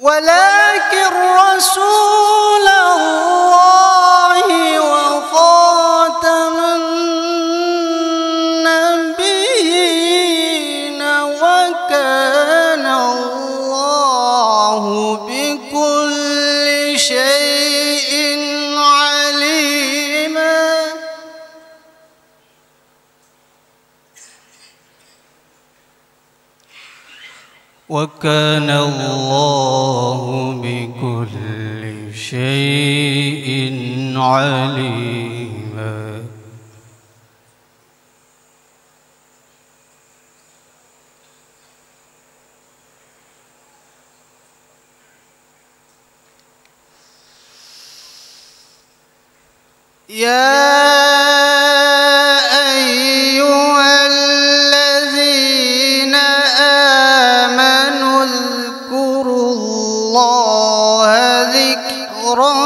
ولكن رسول الله وخاتم النبيين وكان الله بكل شيء عليما. وكان الله بكل شيء عليما. يا أيها الذين آمنوا اذكروا الله ذكرا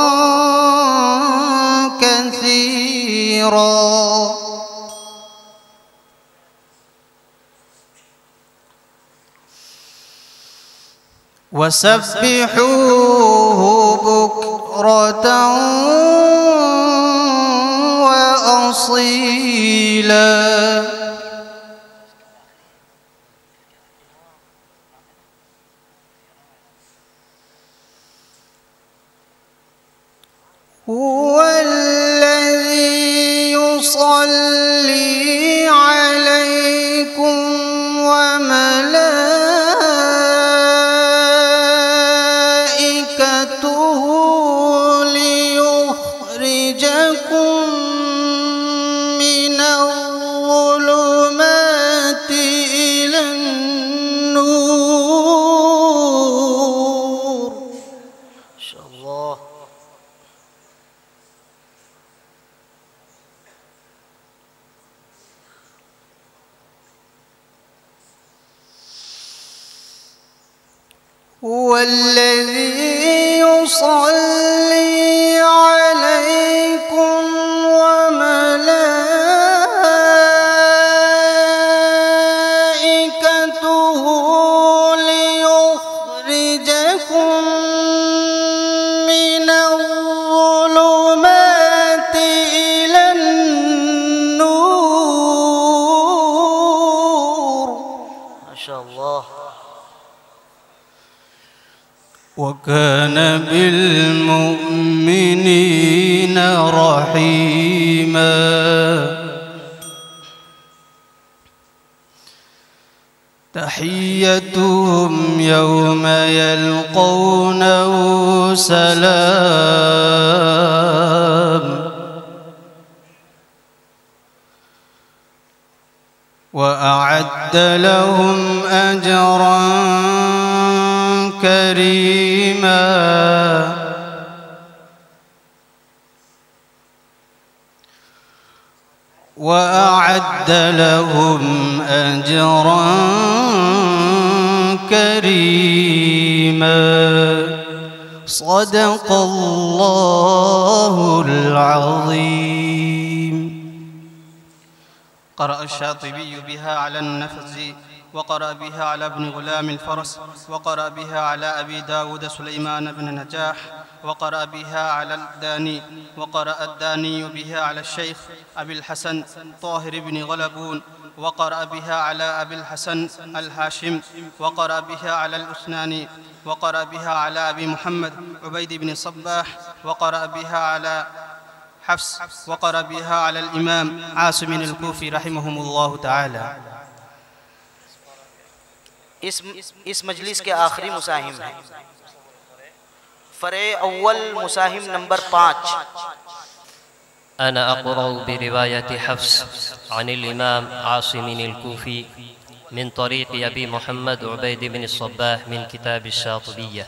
كثيرا وسبحوه بكرة وأصيلا. هو الذي يصلي عليكم وملائكته ليخرجكم من الظلمات إلى النور. ما شاء الله. هو الذي يصلي عليكم وملائكته ليخرجكم من الظلمات إلى النور. ما شاء الله. وكان بالمؤمنين رحيما. تحيتهم يوم يلقونه سلام وأعد وأعد لهم أجرا كريما وأعد لهم أجرا كريما صدق الله العظيم. قرأ الشاطبي بها على النفز وقرأ بها على ابن غلام الفرس وقرأ بها على أبي داود سليمان بن نجاح وقرأ بها على الداني وقرأ الداني بها على الشيخ أبي الحسن طاهر بن غلبون وقرأ بها على أبي الحسن الهاشم وقرأ بها على الأثناني وقرأ بها على أبي محمد عبيد بن صباح وقرأ بها على حفص وقرأ بها على الإمام عاصم الكوفي رحمهم الله تعالى. इस मजलिस के आखिरी मुसाहिम है फ़रे अव्वल मुसाहिम नंबर 5। أنا أقرأ برواية حفص عن الإمام عاصم الكوفي من طريق أبي محمد عبيد بن الصباح من كتاب الشاطبية.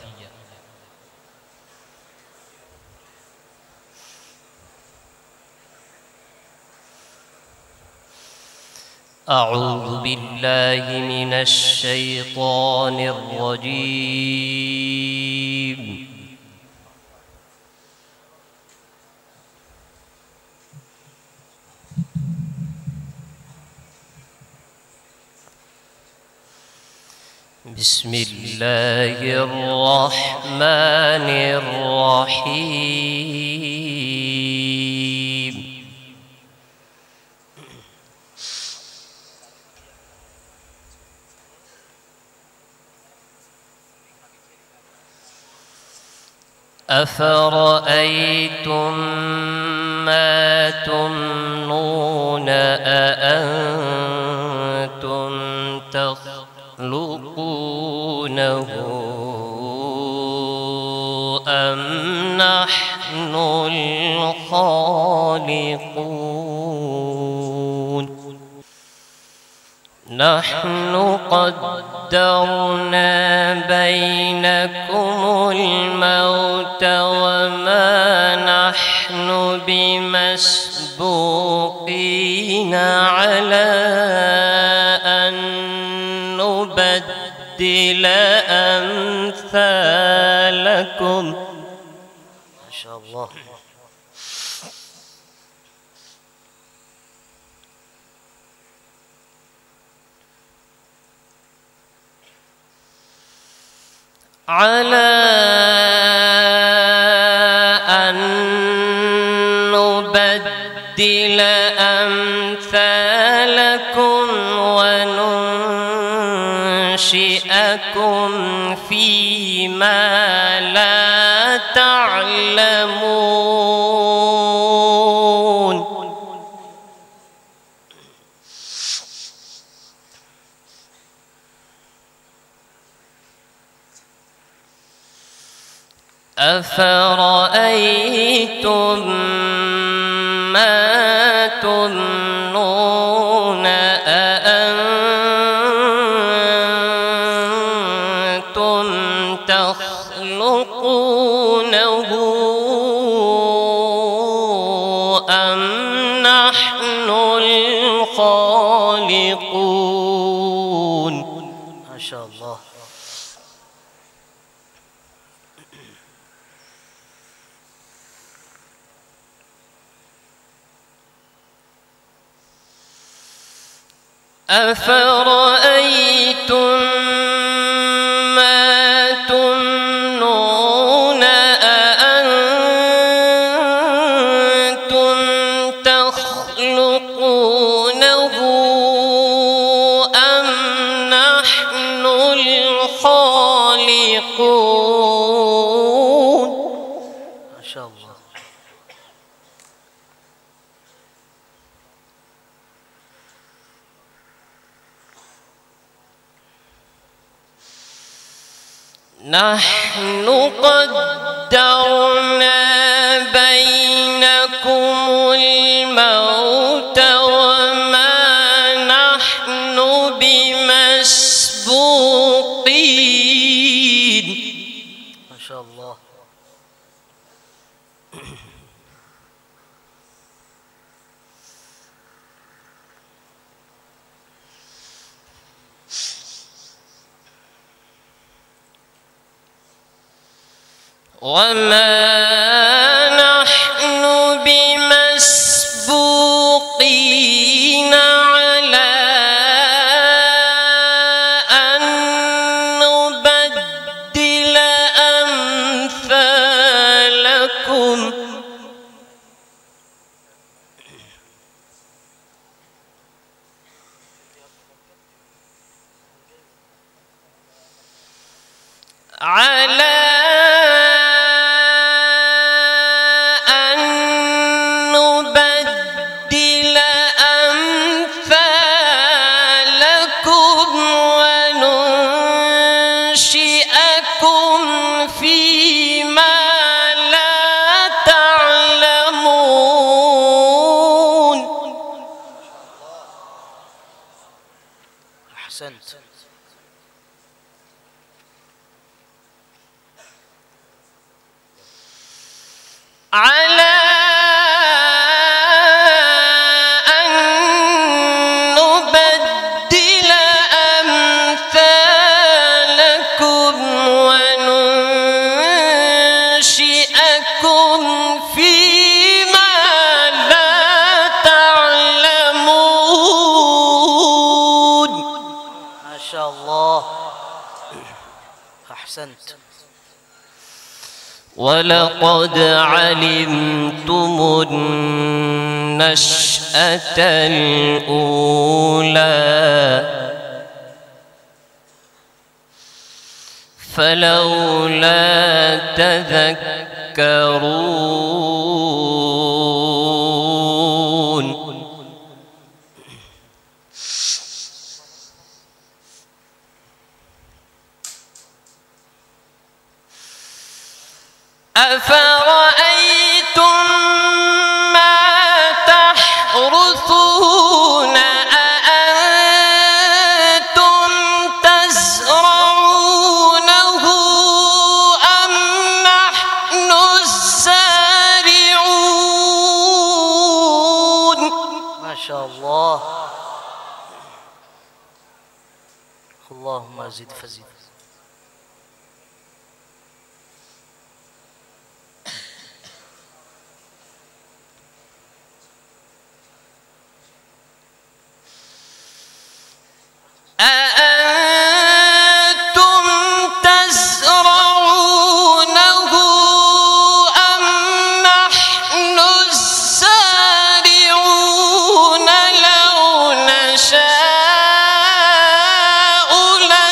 أعوذ بالله من الشيطان الرجيم. بسم الله الرحمن الرحيم. أفرأيتم ما تمنون أأنتم تخلقونه أم نحن الخالقون؟ نحن قدرنا بينكم الموت وما نحن بمسبوقين على أن نبدل أمثالكم. ما شاء الله. على أن نبدل أمثالكم وننشئكم فيما لا تعلمون. أفرأيتم ما تمنون أأنتم تخلقونه أم نحن الخالقون؟ ما شاء الله. أفرأيتم ما تمنون أأنتم تخلقونه أم نحن الخالقون؟ ما شاء الله. نحن قدرنا بينكم الموت وما نحن بمسبوقين ما شاء الله. وما نحن بمسبوقين على أن نبدل أمثالكم على على أن نبدل أمثالكم وننشئكم فيما لا تعلمون. ما شاء الله. أحسنت. ولقد علمتم النشأة الأولى فلولا تذكرون. أفرأيتم ما تحرثون أأنتم تزرعونه أم نحن الزارعون. ما شاء الله. اللهم زد فزد. أأنتم تزرعونه أم نحن الزارعون لو نشاء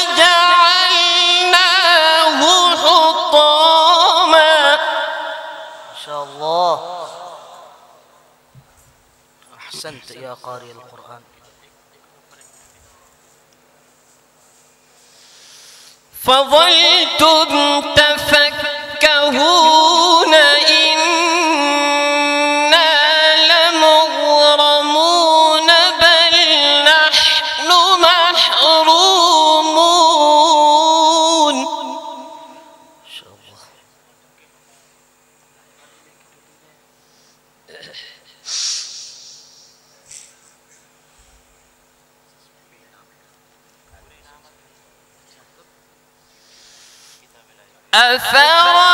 لجعلناه حطاما. ما شاء الله. أحسنت يا قارئ القرآن. فظلتم تفكهون إنا لمغرمون بل نحن محرومون. ما شاء الله.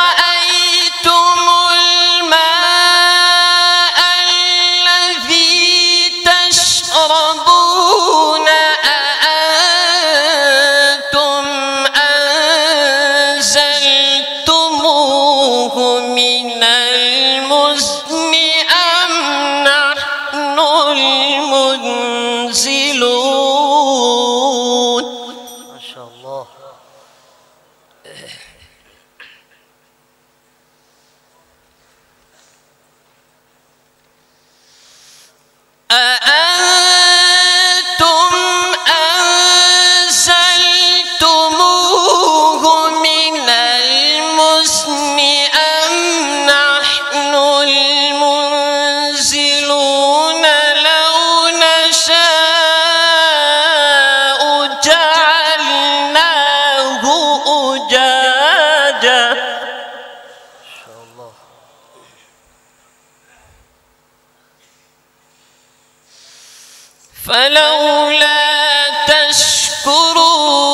أفرأيتم الماء الذي تشربون أأنتم أنزلتموه من المزن أم نحن المنزلون. ما شاء الله. أأنتم أنزلتموه من المزن أم نحن المنزلون لو نشاء جعلناه فلولا تشكرون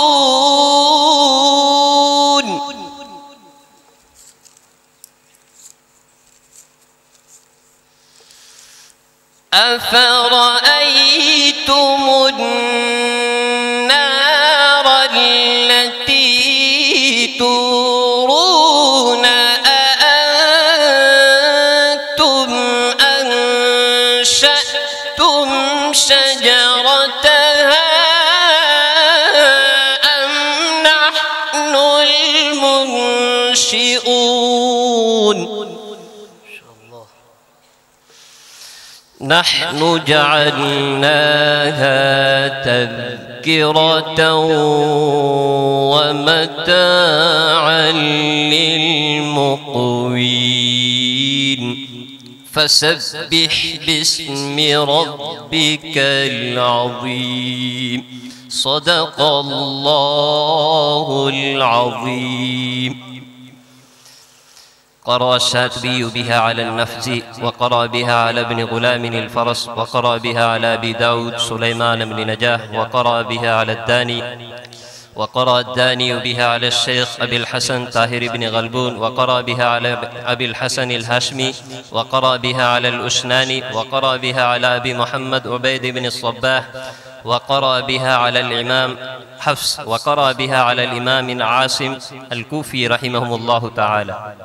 أفرأيتم النار التي تورون أأنتم أنشأتم شجرتها أم نحن المنشئون نحن جعلناها تذكرة ومتاعا للمقوين فسبح باسم ربك العظيم صدق الله العظيم. قرأ الشاطبي بها على النفز وقرأ بها على ابن غلام الفرس وقرأ بها على أبي داود سليمان بن نجاح وقرأ بها على الداني وقرأ الداني بها على الشيخ أبي الحسن طاهر بن غلبون وقرأ بها على أبي الحسن الهاشمي وقرأ بها على الأشناني وقرأ بها على أبي محمد عبيد بن الصباح وقرأ بها على الإمام حفص وقرأ بها على الإمام عاصم الكوفي رحمه الله تعالى.